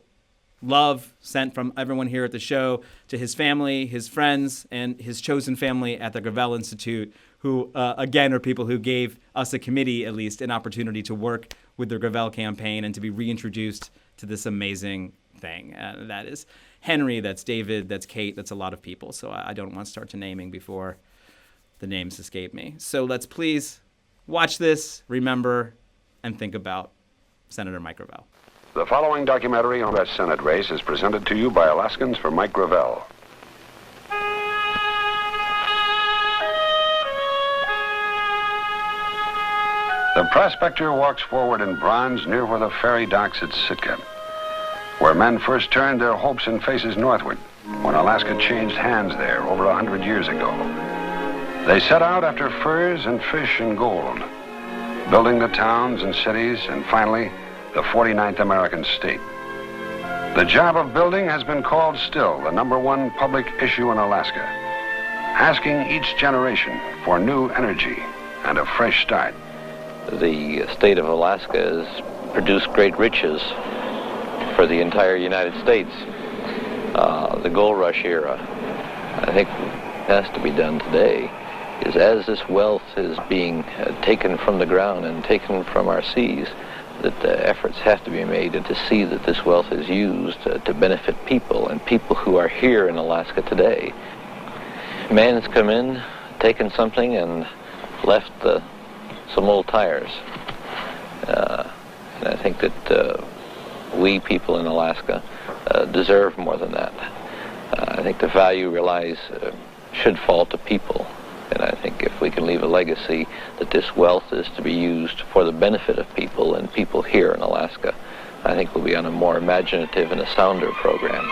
love sent from everyone here at the show to his family, his friends, and his chosen family at the Gravel Institute, who, again, are people who gave us a committee, at least, an opportunity to work with the Gravel campaign and to be reintroduced to this amazing thing. That is Henry, that's David, that's Kate, that's a lot of people. So I don't want to start to naming before the names escape me. So let's please watch this, remember, and think about Senator Mike Gravel. The following documentary on that Senate race is presented to you by Alaskans for Mike Gravel. The prospector walks forward in bronze near where the ferry docks at Sitka, where men first turned their hopes and faces northward when Alaska changed hands there over 100 years ago. They set out after furs and fish and gold, building the towns and cities and finally the 49th American state. The job of building has been called still the #1 public issue in Alaska, asking each generation for new energy and a fresh start. The state of Alaska has produced great riches for the entire United States. The gold rush era, I think, has to be done today, is as this wealth is being taken from the ground and taken from our seas, that efforts have to be made to see that this wealth is used to benefit people and people who are here in Alaska today. Man has come in, taken something, and left some old tires. And I think that we people in Alaska deserve more than that. I think the value should fall to people. And I think if we can leave a legacy that this wealth is to be used for the benefit of people and people here in Alaska, I think we'll be on a more imaginative and a sounder program.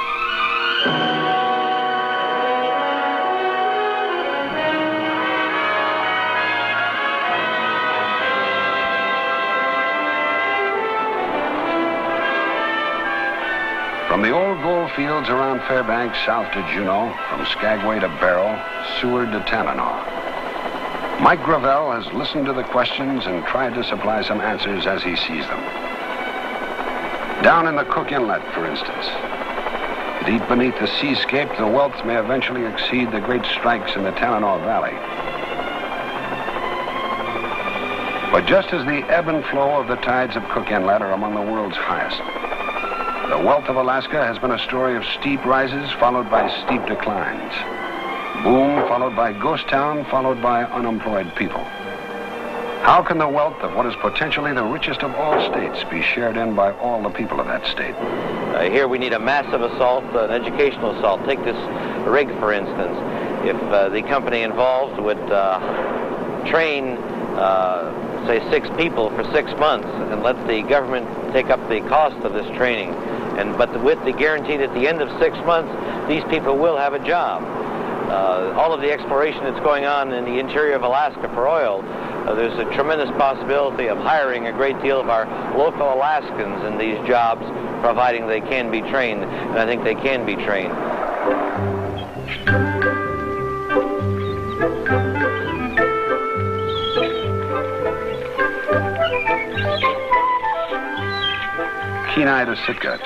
From the old gold fields around Fairbanks south to Juneau, from Skagway to Barrow, Seward to Tanana, Mike Gravel has listened to the questions and tried to supply some answers as he sees them. Down in the Cook Inlet, for instance, deep beneath the seascape, the wealth may eventually exceed the great strikes in the Tanana Valley. But just as the ebb and flow of the tides of Cook Inlet are among the world's highest, the wealth of Alaska has been a story of steep rises followed by steep declines. Boom followed by ghost town followed by unemployed people. How can the wealth of what is potentially the richest of all states be shared in by all the people of that state? Here we need a massive assault, an educational assault. Take this rig, for instance. If the company involved would train, say, 6 people for 6 months and let the government take up the cost of this training, but with the guarantee that at the end of 6 months, these people will have a job. All of the exploration that's going on in the interior of Alaska for oil, there's a tremendous possibility of hiring a great deal of our local Alaskans in these jobs, providing they can be trained, and I think they can be trained. Kenai to Sitka.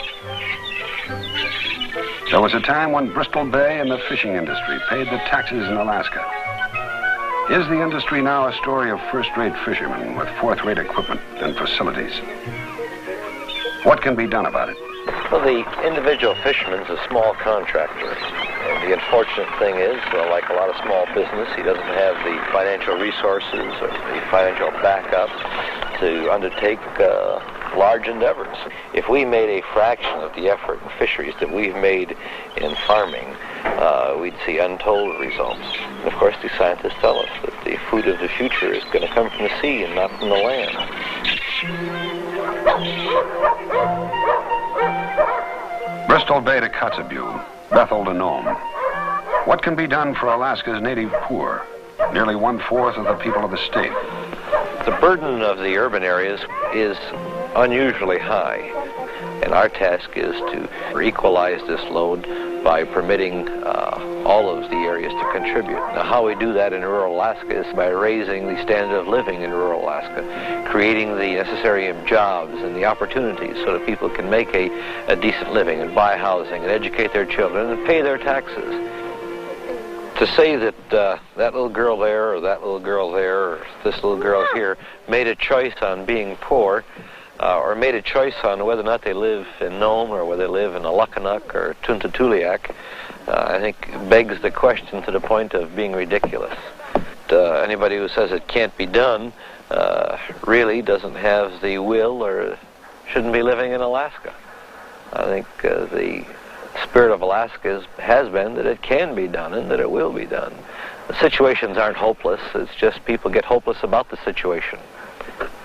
There was a time when Bristol Bay and the fishing industry paid the taxes in Alaska. Is the industry now a story of first-rate fishermen with fourth-rate equipment and facilities? What can be done about it? Well, the individual fisherman's a small contractor. And the unfortunate thing is, like a lot of small business, he doesn't have the financial resources or the financial backup to undertake large endeavors. If we made a fraction of the effort in fisheries that we've made in farming, we'd see untold results. And of course, the scientists tell us that the food of the future is going to come from the sea and not from the land. Bristol Bay to Kotzebue, Bethel to Nome. What can be done for Alaska's native poor, nearly 1/4 of the people of the state? The burden of the urban areas is unusually high, and our task is to equalize this load by permitting all of the areas to contribute. Now, how we do that in rural Alaska is by raising the standard of living in rural Alaska, creating the necessary jobs and the opportunities so that people can make a decent living and buy housing and educate their children and pay their taxes. To say that that little girl there or that little girl there or this little girl here made a choice on being poor or made a choice on whether or not they live in Nome or whether they live in Alakanak or Tuntatuliak, I think begs the question to the point of being ridiculous. Anybody who says it can't be done really doesn't have the will or shouldn't be living in Alaska. I think the spirit of Alaska has been that it can be done and that it will be done. The situations aren't hopeless. It's just people get hopeless about the situation.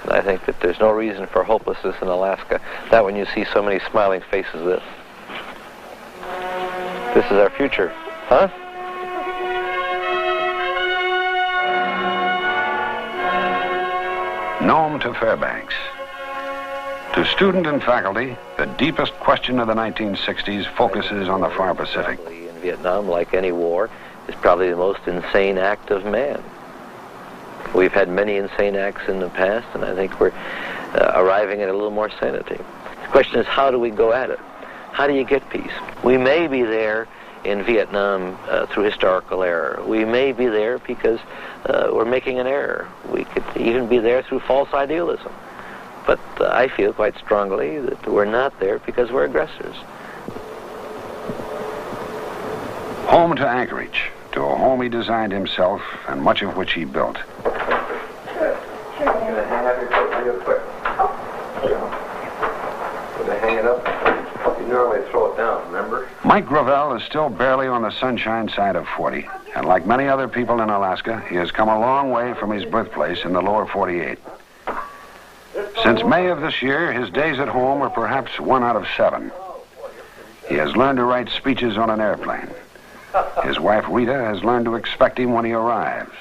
And I think that there's no reason for hopelessness in Alaska. That when you see so many smiling faces, this is our future, huh? Nome to Fairbanks. To student and faculty, the deepest question of the 1960s focuses on the far Pacific. In Vietnam, like any war, is probably the most insane act of man. We've had many insane acts in the past, and I think we're arriving at a little more sanity. The question is, how do we go at it? How do you get peace? We may be there in Vietnam through historical error. We may be there because we're making an error. We could even be there through false idealism. But I feel quite strongly that we're not there because we're aggressors. Home to Anchorage, to a home he designed himself and much of which he built. Sure. You're going to hang up your coat real quick. broke down, remember? Mike Gravel is still barely on the sunshine side of 40. And like many other people in Alaska, he has come a long way from his birthplace in the lower 48. Since May of this year, his days at home are perhaps 1 out of 7. He has learned to write speeches on an airplane. His wife, Rita, has learned to expect him when he arrives.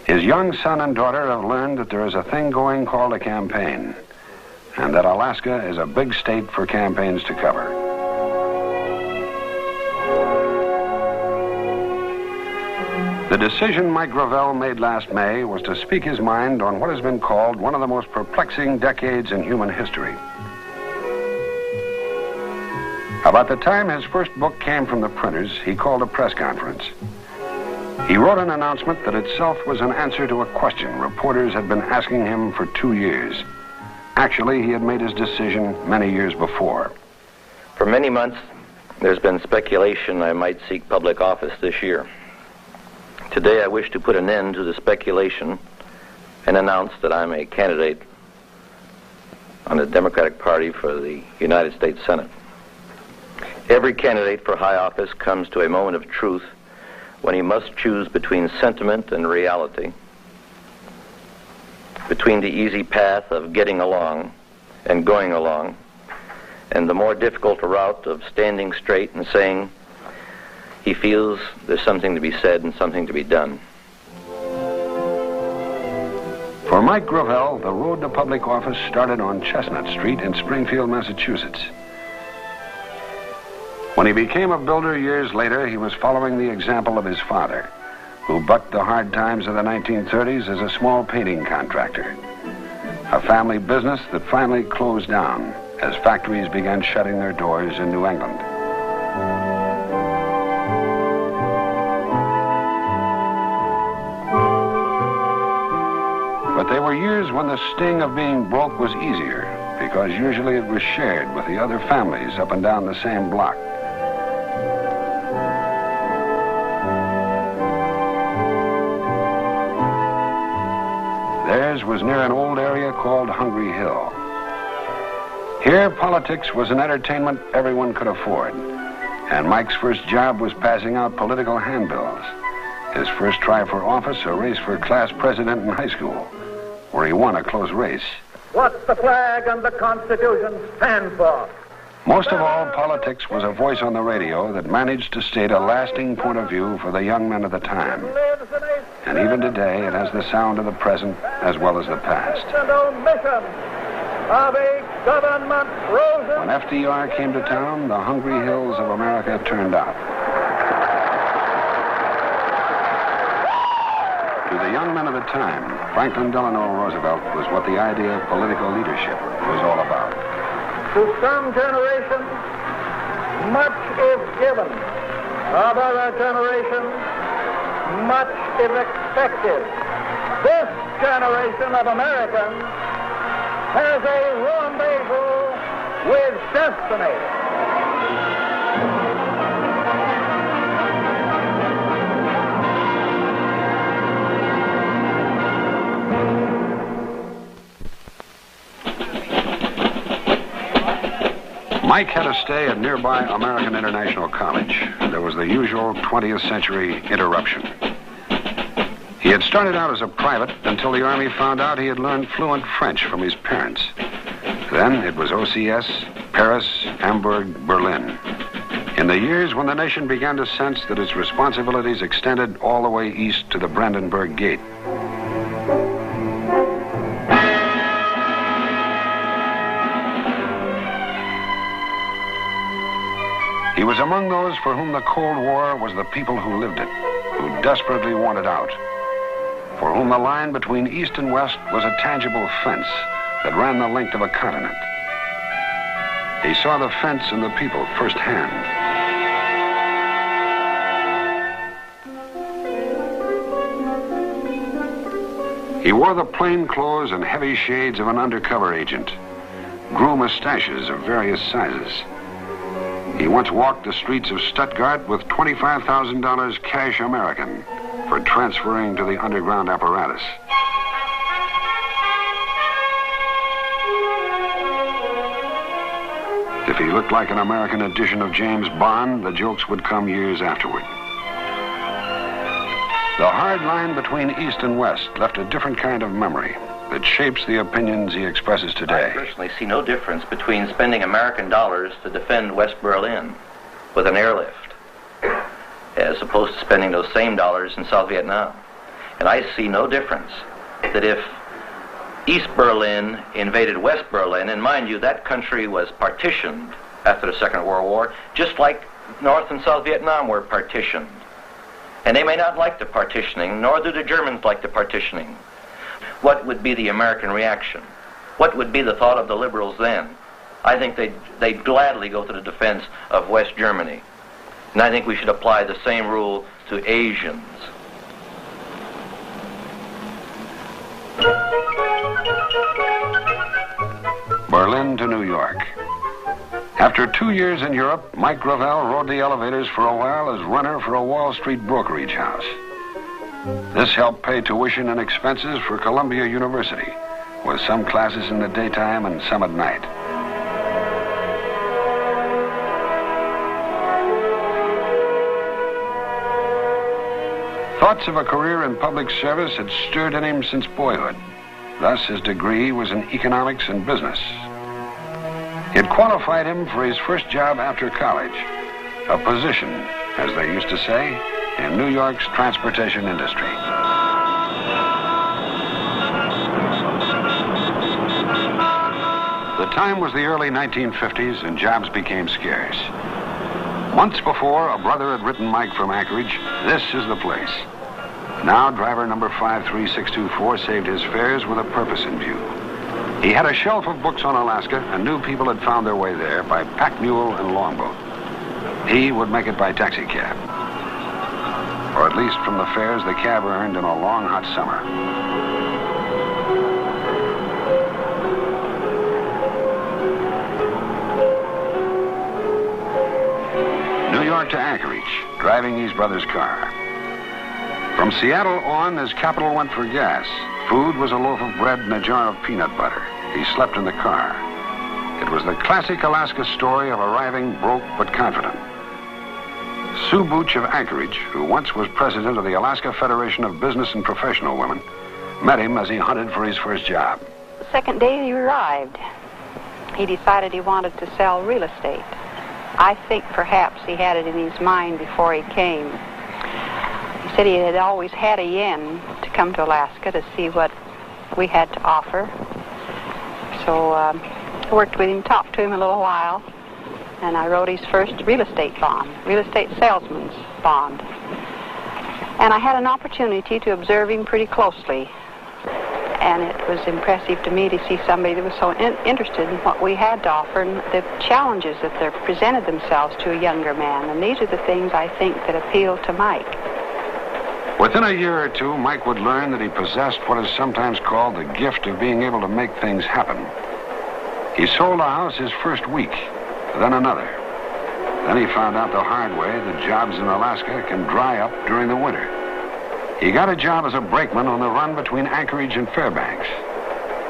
His young son and daughter have learned that there is a thing going called a campaign, and that Alaska is a big state for campaigns to cover. The decision Mike Gravel made last May was to speak his mind on what has been called one of the most perplexing decades in human history. About the time his first book came from the printers, he called a press conference. He wrote an announcement that itself was an answer to a question reporters had been asking him for 2 years. Actually, he had made his decision many years before. For many months, there's been speculation I might seek public office this year. Today, I wish to put an end to the speculation and announce that I'm a candidate on the Democratic Party for the United States Senate. Every candidate for high office comes to a moment of truth when he must choose between sentiment and reality, between the easy path of getting along and going along, and the more difficult route of standing straight and saying he feels there's something to be said and something to be done. For Mike Gravel, the road to public office started on Chestnut Street in Springfield, Massachusetts. When he became a builder years later, he was following the example of his father, who bucked the hard times of the 1930s as a small painting contractor. A family business that finally closed down as factories began shutting their doors in New England. But there were years when the sting of being broke was easier, because usually it was shared with the other families up and down the same block. Theirs was near an old area called Hungry Hill. Here, politics was an entertainment everyone could afford, and Mike's first job was passing out political handbills. His first try for office, a race for class president in high school, where he won a close race. What the flag and the Constitution stand for. Most of all, politics was a voice on the radio that managed to state a lasting point of view for the young men of the time. And even today, it has the sound of the present as well as the past. When FDR came to town, the hungry hills of America turned out. To the young men of the time, Franklin Delano Roosevelt was what the idea of political leadership was all about. To some generations, much is given. Of other generations, much is expected. This generation of Americans has a rendezvous with destiny. Mike had to stay at nearby American International College. There was the usual 20th century interruption. He had started out as a private until the Army found out he had learned fluent French from his parents. Then it was OCS, Paris, Hamburg, Berlin. In the years when the nation began to sense that its responsibilities extended all the way east to the Brandenburg Gate. He was among those for whom the Cold War was the people who lived it, who desperately wanted out, for whom the line between East and West was a tangible fence that ran the length of a continent. He saw the fence and the people firsthand. He wore the plain clothes and heavy shades of an undercover agent, grew mustaches of various sizes. He once walked the streets of Stuttgart with $25,000 cash American for transferring to the underground apparatus. To If he looked like an American edition of James Bond, the jokes would come years afterward. The hard line between East and West left a different kind of memory that shapes the opinions he expresses today. I personally see no difference between spending American dollars to defend West Berlin with an airlift as opposed to spending those same dollars in South Vietnam. And I see no difference that if East Berlin invaded West Berlin, and mind you, that country was partitioned after the Second World War, just like North and South Vietnam were partitioned. And they may not like the partitioning, nor do the Germans like the partitioning. What would be the American reaction? What would be the thought of the liberals then? I think they'd gladly go to the defense of West Germany. And I think we should apply the same rule to Asians. Berlin to New York. After 2 years in Europe, Mike Gravel rode the elevators for a while as runner for a Wall Street brokerage house. This helped pay tuition and expenses for Columbia University, with some classes in the daytime and some at night. Thoughts of a career in public service had stirred in him since boyhood. Thus, his degree was in economics and business. It qualified him for his first job after college, a position, as they used to say, in New York's transportation industry. The time was the early 1950s and jobs became scarce. Months before, a brother had written Mike from Anchorage, "This is the place." Now, driver number 53624 saved his fares with a purpose in view. He had a shelf of books on Alaska and knew people had found their way there by pack mule and longboat. He would make it by taxi cab, or at least from the fares the cab earned in a long, hot summer. New York to Anchorage, driving his brother's car. From Seattle on, his capital went for gas. Food was a loaf of bread and a jar of peanut butter. He slept in the car. It was the classic Alaska story of arriving broke but confident. Sue Booch of Anchorage, who once was president of the Alaska Federation of Business and Professional Women, met him as he hunted for his first job. The second day he arrived, he decided he wanted to sell real estate. I think perhaps he had it in his mind before he came. He said he had always had a yen to come to Alaska to see what we had to offer. So I worked with him, talked to him a little while, and I wrote his first real estate bond, real estate salesman's bond. And I had an opportunity to observe him pretty closely. And it was impressive to me to see somebody that was so interested in what we had to offer and the challenges that they presented themselves to a younger man. And these are the things I think that appealed to Mike. Within a year or two, Mike would learn that he possessed what is sometimes called the gift of being able to make things happen. He sold a house his first week, then another. Then he found out the hard way that jobs in Alaska can dry up during the winter. He got a job as a brakeman on the run between Anchorage and Fairbanks.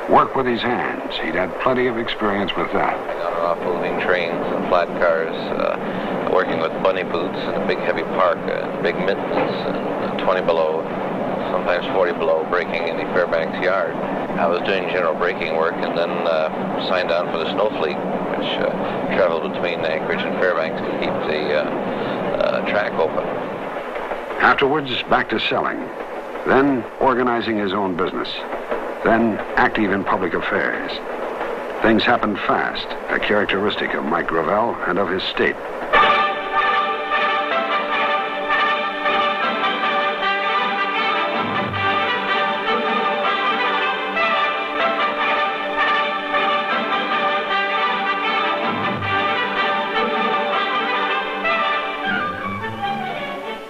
Work with his hands. He'd had plenty of experience with that. On and off moving trains and flat cars, working with bunny boots in a big heavy park, big mittens, and 20 below, sometimes 40 below, braking in the Fairbanks yard. I was doing general braking work and then signed on for the snow fleet, which traveled between Anchorage and Fairbanks to keep the track open. Afterwards, back to selling, then organizing his own business, then active in public affairs. Things happened fast, a characteristic of Mike Gravel and of his state.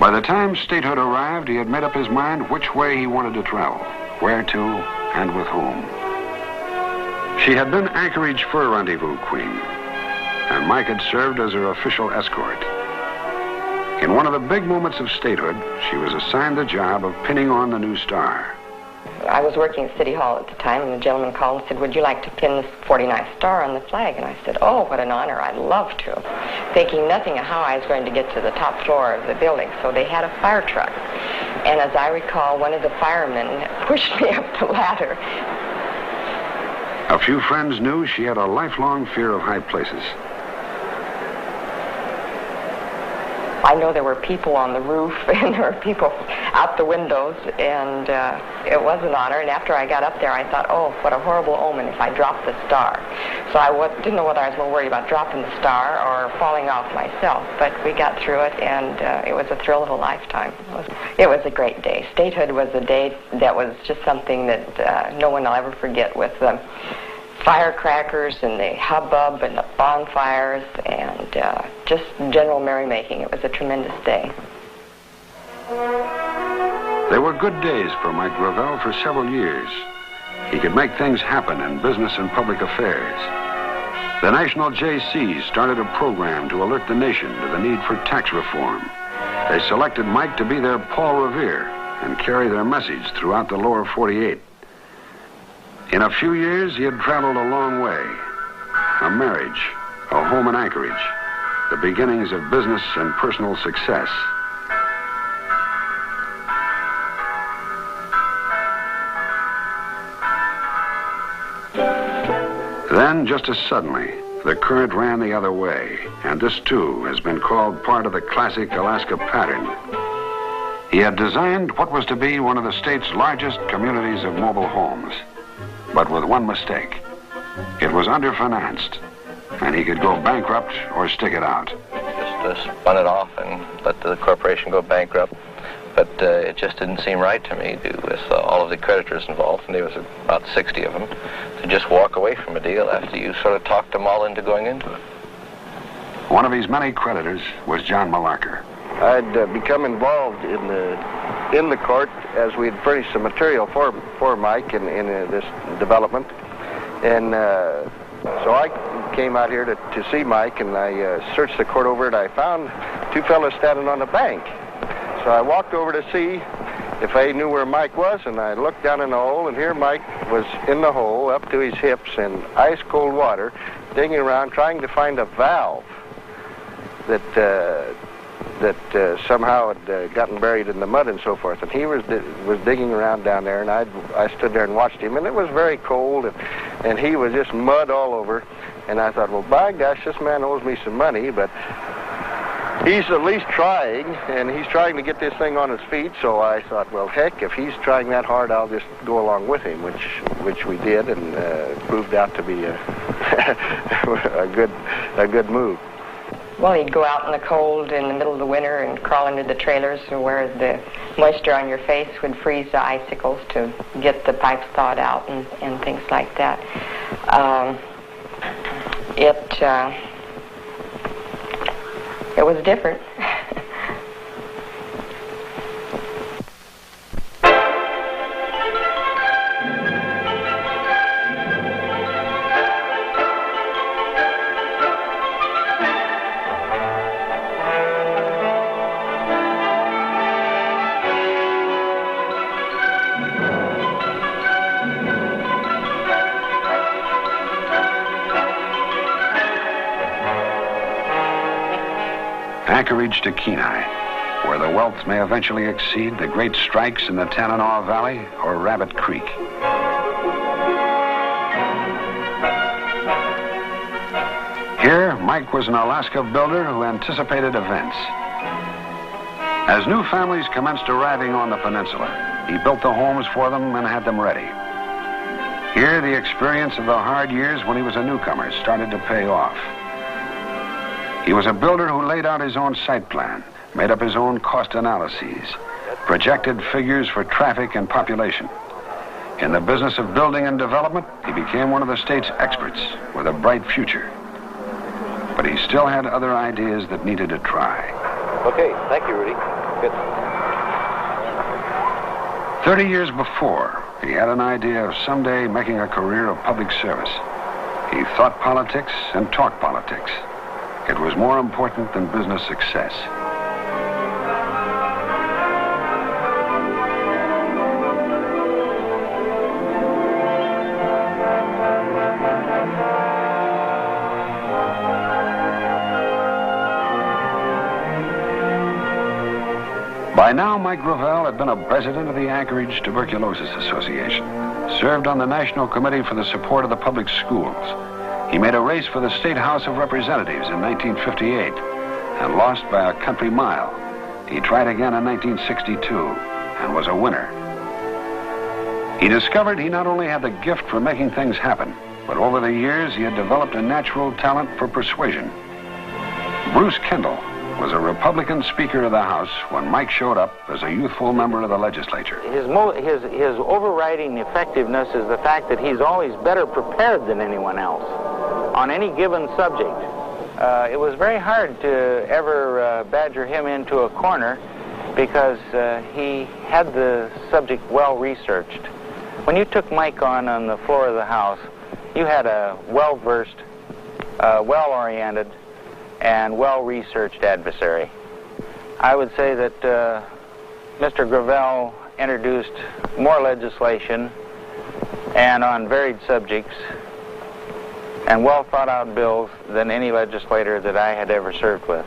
By the time statehood arrived, he had made up his mind which way he wanted to travel, where to, and with whom. She had been Anchorage Fur Rendezvous Queen, and Mike had served as her official escort. In one of the big moments of statehood, she was assigned the job of pinning on the new star. I was working at City Hall at the time, and the gentleman called and said, would you like to pin the 49th star on the flag? And I said, oh, what an honor, I'd love to, thinking nothing of how I was going to get to the top floor of the building. So they had a fire truck, and as I recall, one of the firemen pushed me up the ladder. A few friends knew she had a lifelong fear of high places. I know there were people on the roof and there were people out the windows, and it was an honor. And after I got up there, I thought, oh, what a horrible omen if I dropped the star. So I didn't know whether I was more worried about dropping the star or falling off myself. But we got through it, and it was a thrill of a lifetime. It was a great day. Statehood was a day that was just something that no one will ever forget, with the firecrackers and the hubbub and the bonfires and just general merrymaking. It was a tremendous day. They were good days for Mike Gravel for several years. He could make things happen in business and public affairs. The National JCs started a program to alert the nation to the need for tax reform. They selected Mike to be their Paul Revere and carry their message throughout the lower 48. In a few years, he had traveled a long way. A marriage, a home in Anchorage, the beginnings of business and personal success. Then, just as suddenly, the current ran the other way, and this, too, has been called part of the classic Alaska pattern. He had designed what was to be one of the state's largest communities of mobile homes. But with one mistake. It was underfinanced, and he could go bankrupt or stick it out. Just spun it off and let the corporation go bankrupt. But it just didn't seem right to me, with all of the creditors involved, and there was about 60 of them, to just walk away from a deal after you sort of talked them all into going into it. One of his many creditors was John Malarker. I'd become involved in the court as we had furnished some material for Mike in this development, and so I came out here to see Mike, and I searched the court over, and I found two fellas standing on the bank. So I walked over to see if they knew where Mike was, and I looked down in the hole, and here Mike was in the hole up to his hips in ice cold water, digging around trying to find a valve that somehow had gotten buried in the mud and so forth. And he was digging around down there, and I stood there and watched him, and it was very cold, and he was just mud all over. And I thought, well, by gosh, this man owes me some money, but he's at least trying, and he's trying to get this thing on its feet. So I thought, well, heck, if he's trying that hard, I'll just go along with him, which we did, and proved out to be a good move. Well, he'd go out in the cold in the middle of the winter and crawl into the trailers where the moisture on your face would freeze the icicles to get the pipes thawed out and things like that. It was different. Anchorage to Kenai, where the wealth may eventually exceed the great strikes in the Tanana Valley or Rabbit Creek. Here, Mike was an Alaska builder who anticipated events. As new families commenced arriving on the peninsula, he built the homes for them and had them ready. Here, the experience of the hard years when he was a newcomer started to pay off. He was a builder who laid out his own site plan, made up his own cost analyses, projected figures for traffic and population. In the business of building and development, he became one of the state's experts with a bright future. But he still had other ideas that needed a try. Okay, thank you, Rudy. Good. 30 years before, he had an idea of someday making a career of public service. He thought politics and talked politics. It was more important than business success. By now, Mike Gravel had been a president of the Anchorage Tuberculosis Association, served on the National Committee for the Support of the Public Schools. He made a race for the State House of Representatives in 1958 and lost by a country mile. He tried again in 1962 and was a winner. He discovered he not only had the gift for making things happen, but over the years he had developed a natural talent for persuasion. Bruce Kendall was a Republican Speaker of the House when Mike showed up as a youthful member of the legislature. His overriding effectiveness is the fact that he's always better prepared than anyone else on any given subject. It was very hard to ever badger him into a corner because he had the subject well researched. When you took Mike on the floor of the House, you had a well-versed, well-oriented, and well-researched adversary. I would say that Mr. Gravel introduced more legislation and on varied subjects and well-thought-out bills than any legislator that I had ever served with.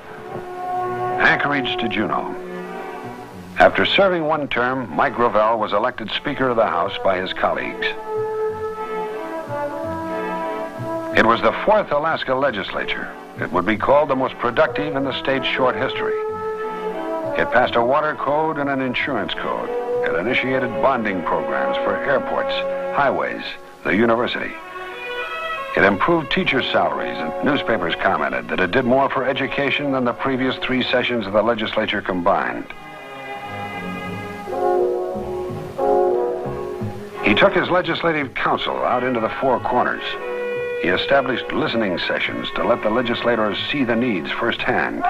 Anchorage to Juneau. After serving one term, Mike Gravel was elected Speaker of the House by his colleagues. It was the fourth Alaska legislature. It would be called the most productive in the state's short history. It passed a water code and an insurance code. It initiated bonding programs for airports, highways, the university. It improved teacher salaries, and newspapers commented that it did more for education than the previous 3 sessions of the legislature combined. He took his legislative council out into the four corners. He established listening sessions to let the legislators see the needs firsthand.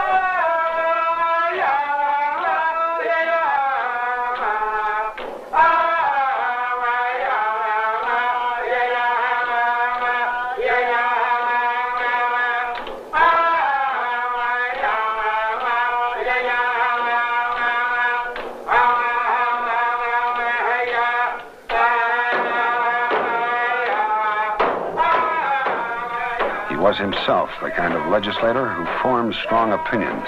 Was himself the kind of legislator who formed strong opinions.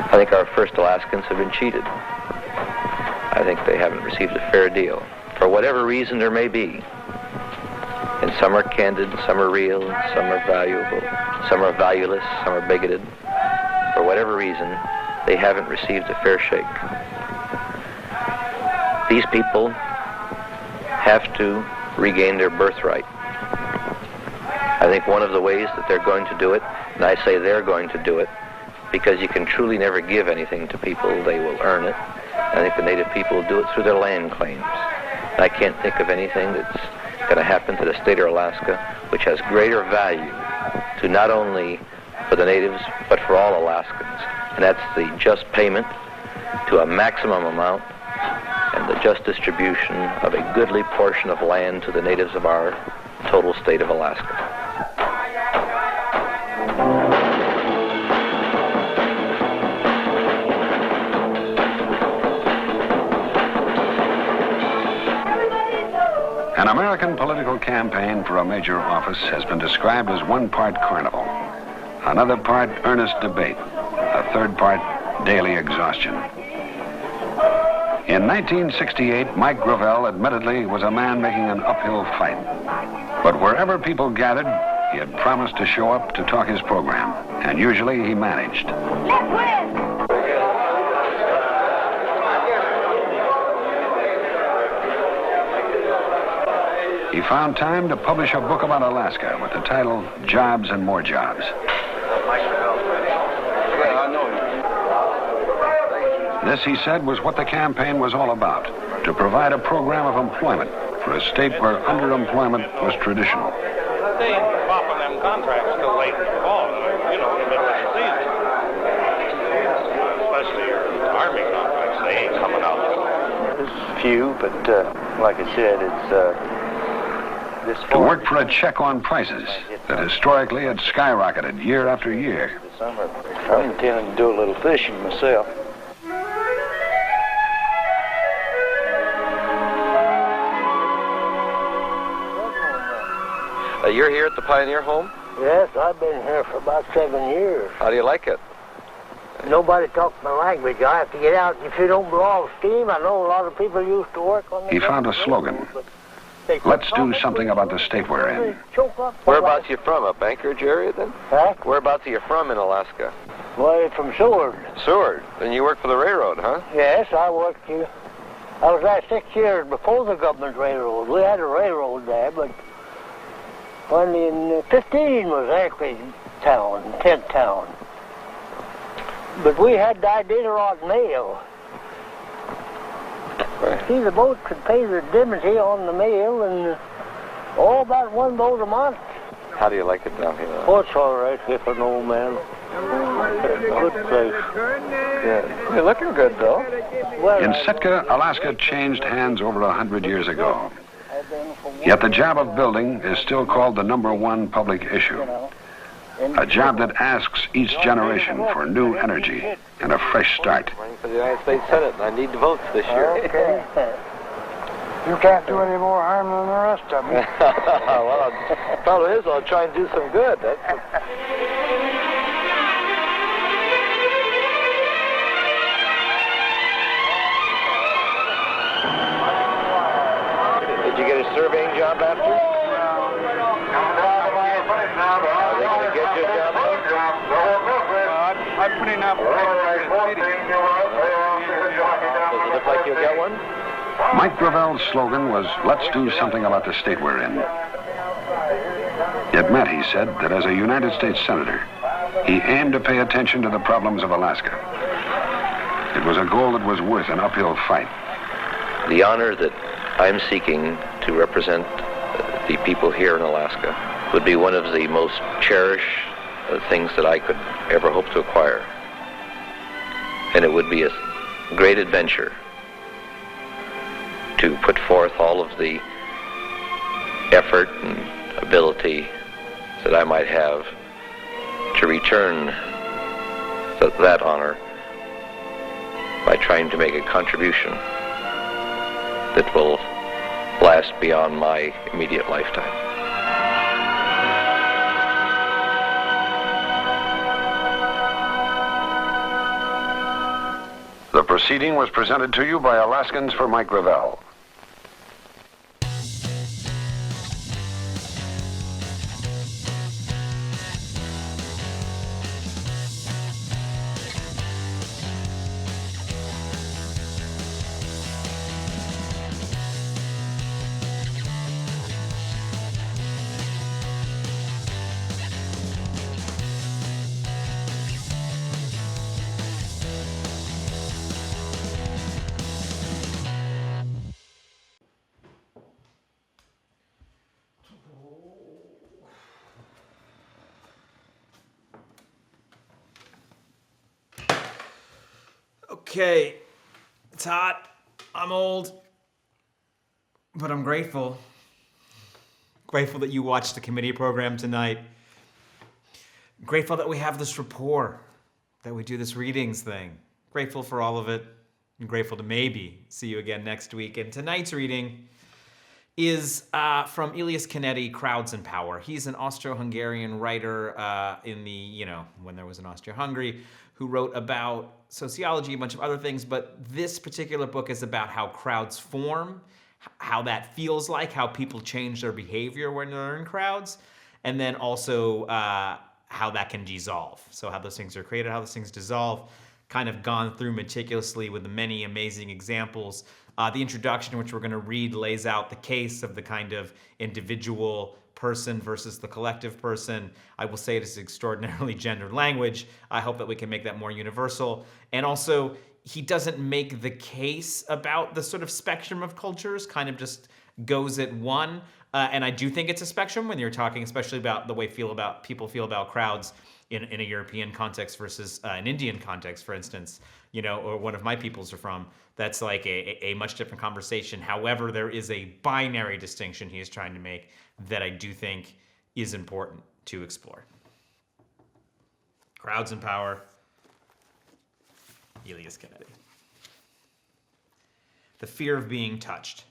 I think our first Alaskans have been cheated. I think they haven't received a fair deal, for whatever reason there may be. And some are candid, some are real, some are valuable, some are valueless, some are bigoted. For whatever reason, they haven't received a fair shake. These people have to regain their birthright. I think one of the ways that they're going to do it, and I say they're going to do it, because you can truly never give anything to people, they will earn it. I think the Native people will do it through their land claims. And I can't think of anything that's going to happen to the state of Alaska which has greater value to not only for the natives, but for all Alaskans. And that's the just payment to a maximum amount and the just distribution of a goodly portion of land to the natives of our total state of Alaska. An American political campaign for a major office has been described as one part carnival, another part earnest debate, a third part daily exhaustion. In 1968, Mike Gravel admittedly was a man making an uphill fight. But wherever people gathered, he had promised to show up to talk his program, and usually he managed. Let's win! He found time to publish a book about Alaska with the title Jobs and More Jobs. This, he said, was what the campaign was all about, to provide a program of employment for a state where underemployment was traditional. They ain't popping them contracts till late in the fall, you know, in the middle of the season. Especially your Army contracts, they ain't coming out. There's few, but like I said, it's to work for a check on prices that historically had skyrocketed year after year. I'm intending to do a little fishing myself. You're here at the Pioneer Home? Yes, I've been here for about 7 years. How do you like it? Nobody talks my language. I have to get out. If you don't blow off steam, I know a lot of people used to work on the... He found a slogan. Let's do something about the state we're in. Whereabouts are you from? Up Anchorage area then? Huh? Whereabouts are you from in Alaska? Well, from Seward. Seward. Then you work for the railroad, huh? Yes, I worked here. I was there 6 years before the government railroad. We had a railroad there, but when in 15 was actually town, tent town. But we had the Iditarod mail. See, the boat could pay the indemnity on the mail and about one boat a month. How do you like it down here? Oh, it's all right here for an old man. Good place. Yeah. You're looking good, though. In Sitka, Alaska changed hands over 100 years ago. Yet the job of building is still called the #1 public issue. A job that asks each generation for new energy and a fresh start. I'm running for the United States Senate, and I need the votes this year. Okay. You can't do any more harm than the rest of me. Well, the problem is I'll try and do some good. Did you get a surveying job after? Are they going to get you a job? I'm putting up. Does it look like you'll get one? Mike Gravel's slogan was, let's do something about the state we're in. It meant, he said, that as a United States Senator, he aimed to pay attention to the problems of Alaska. It was a goal that was worth an uphill fight. The honor that I'm seeking to represent the people here in Alaska would be one of the most cherished things that I could ever hope to acquire. And it would be a great adventure to put forth all of the effort and ability that I might have to return that honor by trying to make a contribution that will last beyond my immediate lifetime. The proceeding was presented to you by Alaskans for Mike Gravel. Okay, it's hot, I'm old, but I'm grateful. Grateful that you watched the committee program tonight. Grateful that we have this rapport, that we do this readings thing. Grateful for all of it. I'm grateful to maybe see you again next week. And tonight's reading is from Elias Canetti, Crowds and Power. He's an Austro-Hungarian writer in the, when there was an Austria-Hungary, who wrote about sociology, a bunch of other things, but this particular book is about how crowds form, how that feels like, how people change their behavior when they're in crowds, and then also how that can dissolve. So how those things are created, how those things dissolve, kind of gone through meticulously with the many amazing examples. The introduction, which we're going to read, lays out the case of the kind of individual person versus the collective person. I will say it is extraordinarily gendered language. I hope that we can make that more universal. And also, he doesn't make the case about the sort of spectrum of cultures, kind of just goes at one. And I do think it's a spectrum when you're talking, especially about the way people feel about crowds in a European context versus an Indian context, for instance, or one of my peoples are from. That's like a much different conversation. However, there is a binary distinction he is trying to make that I do think is important to explore. Crowds and Power, Elias Canetti. The fear of being touched.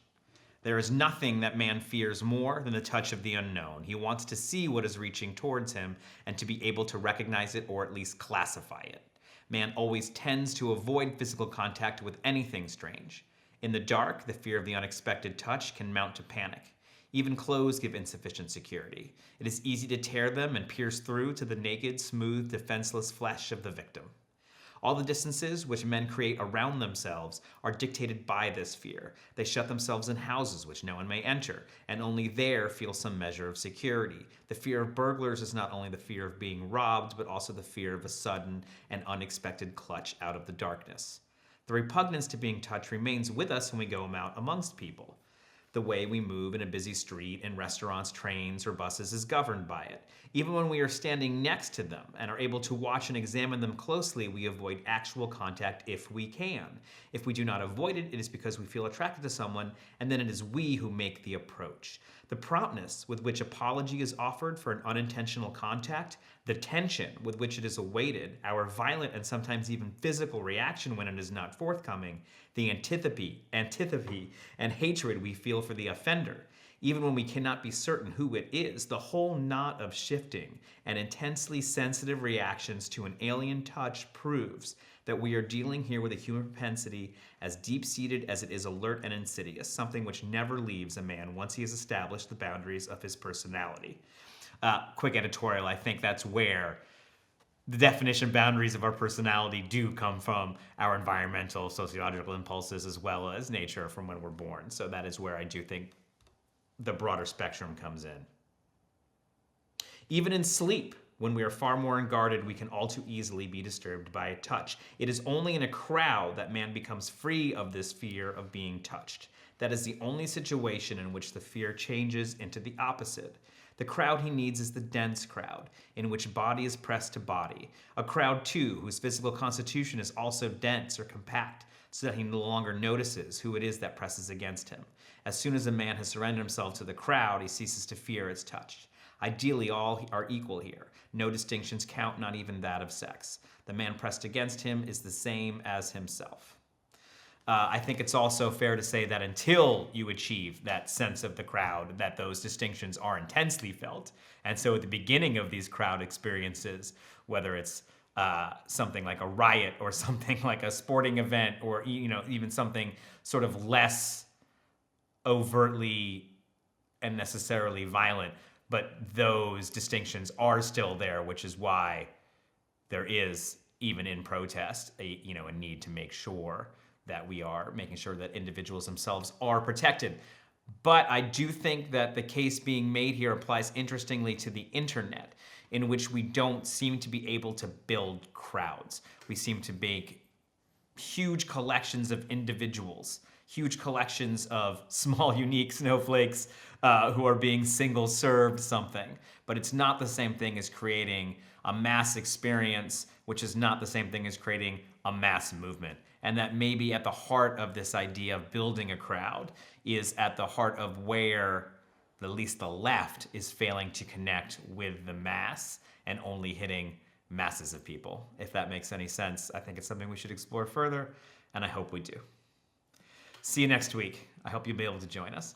There is nothing that man fears more than the touch of the unknown. He wants to see what is reaching towards him and to be able to recognize it or at least classify it. Man always tends to avoid physical contact with anything strange. In the dark, the fear of the unexpected touch can mount to panic. Even clothes give insufficient security. It is easy to tear them and pierce through to the naked, smooth, defenseless flesh of the victim. All the distances which men create around themselves are dictated by this fear. They shut themselves in houses which no one may enter, and only there feel some measure of security. The fear of burglars is not only the fear of being robbed, but also the fear of a sudden and unexpected clutch out of the darkness. The repugnance to being touched remains with us when we go out amongst people. The way we move in a busy street, in restaurants, trains, or buses is governed by it. Even when we are standing next to them and are able to watch and examine them closely, we avoid actual contact if we can. If we do not avoid it, it is because we feel attracted to someone, and then it is we who make the approach. The promptness with which apology is offered for an unintentional contact, the tension with which it is awaited, our violent and sometimes even physical reaction when it is not forthcoming, the antipathy and hatred we feel for the offender, even when we cannot be certain who it is, the whole knot of shifting and intensely sensitive reactions to an alien touch proves that we are dealing here with a human propensity as deep-seated as it is alert and insidious, something which never leaves a man once he has established the boundaries of his personality. Quick editorial, I think that's where the definition boundaries of our personality do come from our environmental, sociological impulses as well as nature from when we're born. So that is where I do think the broader spectrum comes in. Even in sleep, when we are far more unguarded, we can all too easily be disturbed by a touch. It is only in a crowd that man becomes free of this fear of being touched. That is the only situation in which the fear changes into the opposite. The crowd he needs is the dense crowd, in which body is pressed to body. A crowd, too, whose physical constitution is also dense or compact, so that he no longer notices who it is that presses against him. As soon as a man has surrendered himself to the crowd, he ceases to fear its touch. Ideally, all are equal here. No distinctions count, not even that of sex. The man pressed against him is the same as himself. I think it's also fair to say that until you achieve that sense of the crowd, that those distinctions are intensely felt. And so at the beginning of these crowd experiences, whether it's something like a riot or something like a sporting event or even something sort of less overtly and necessarily violent, but those distinctions are still there, which is why there is, even in protest, a need to make sure that we are making sure that individuals themselves are protected. But I do think that the case being made here applies interestingly to the internet, in which we don't seem to be able to build crowds. We seem to make huge collections of individuals, huge collections of small, unique snowflakes who are being single-served something. But it's not the same thing as creating a mass experience, which is not the same thing as creating a mass movement. And that maybe at the heart of this idea of building a crowd is at the heart of where at least the left is failing to connect with the mass and only hitting masses of people. If that makes any sense, I think it's something we should explore further, and I hope we do. See you next week. I hope you'll be able to join us.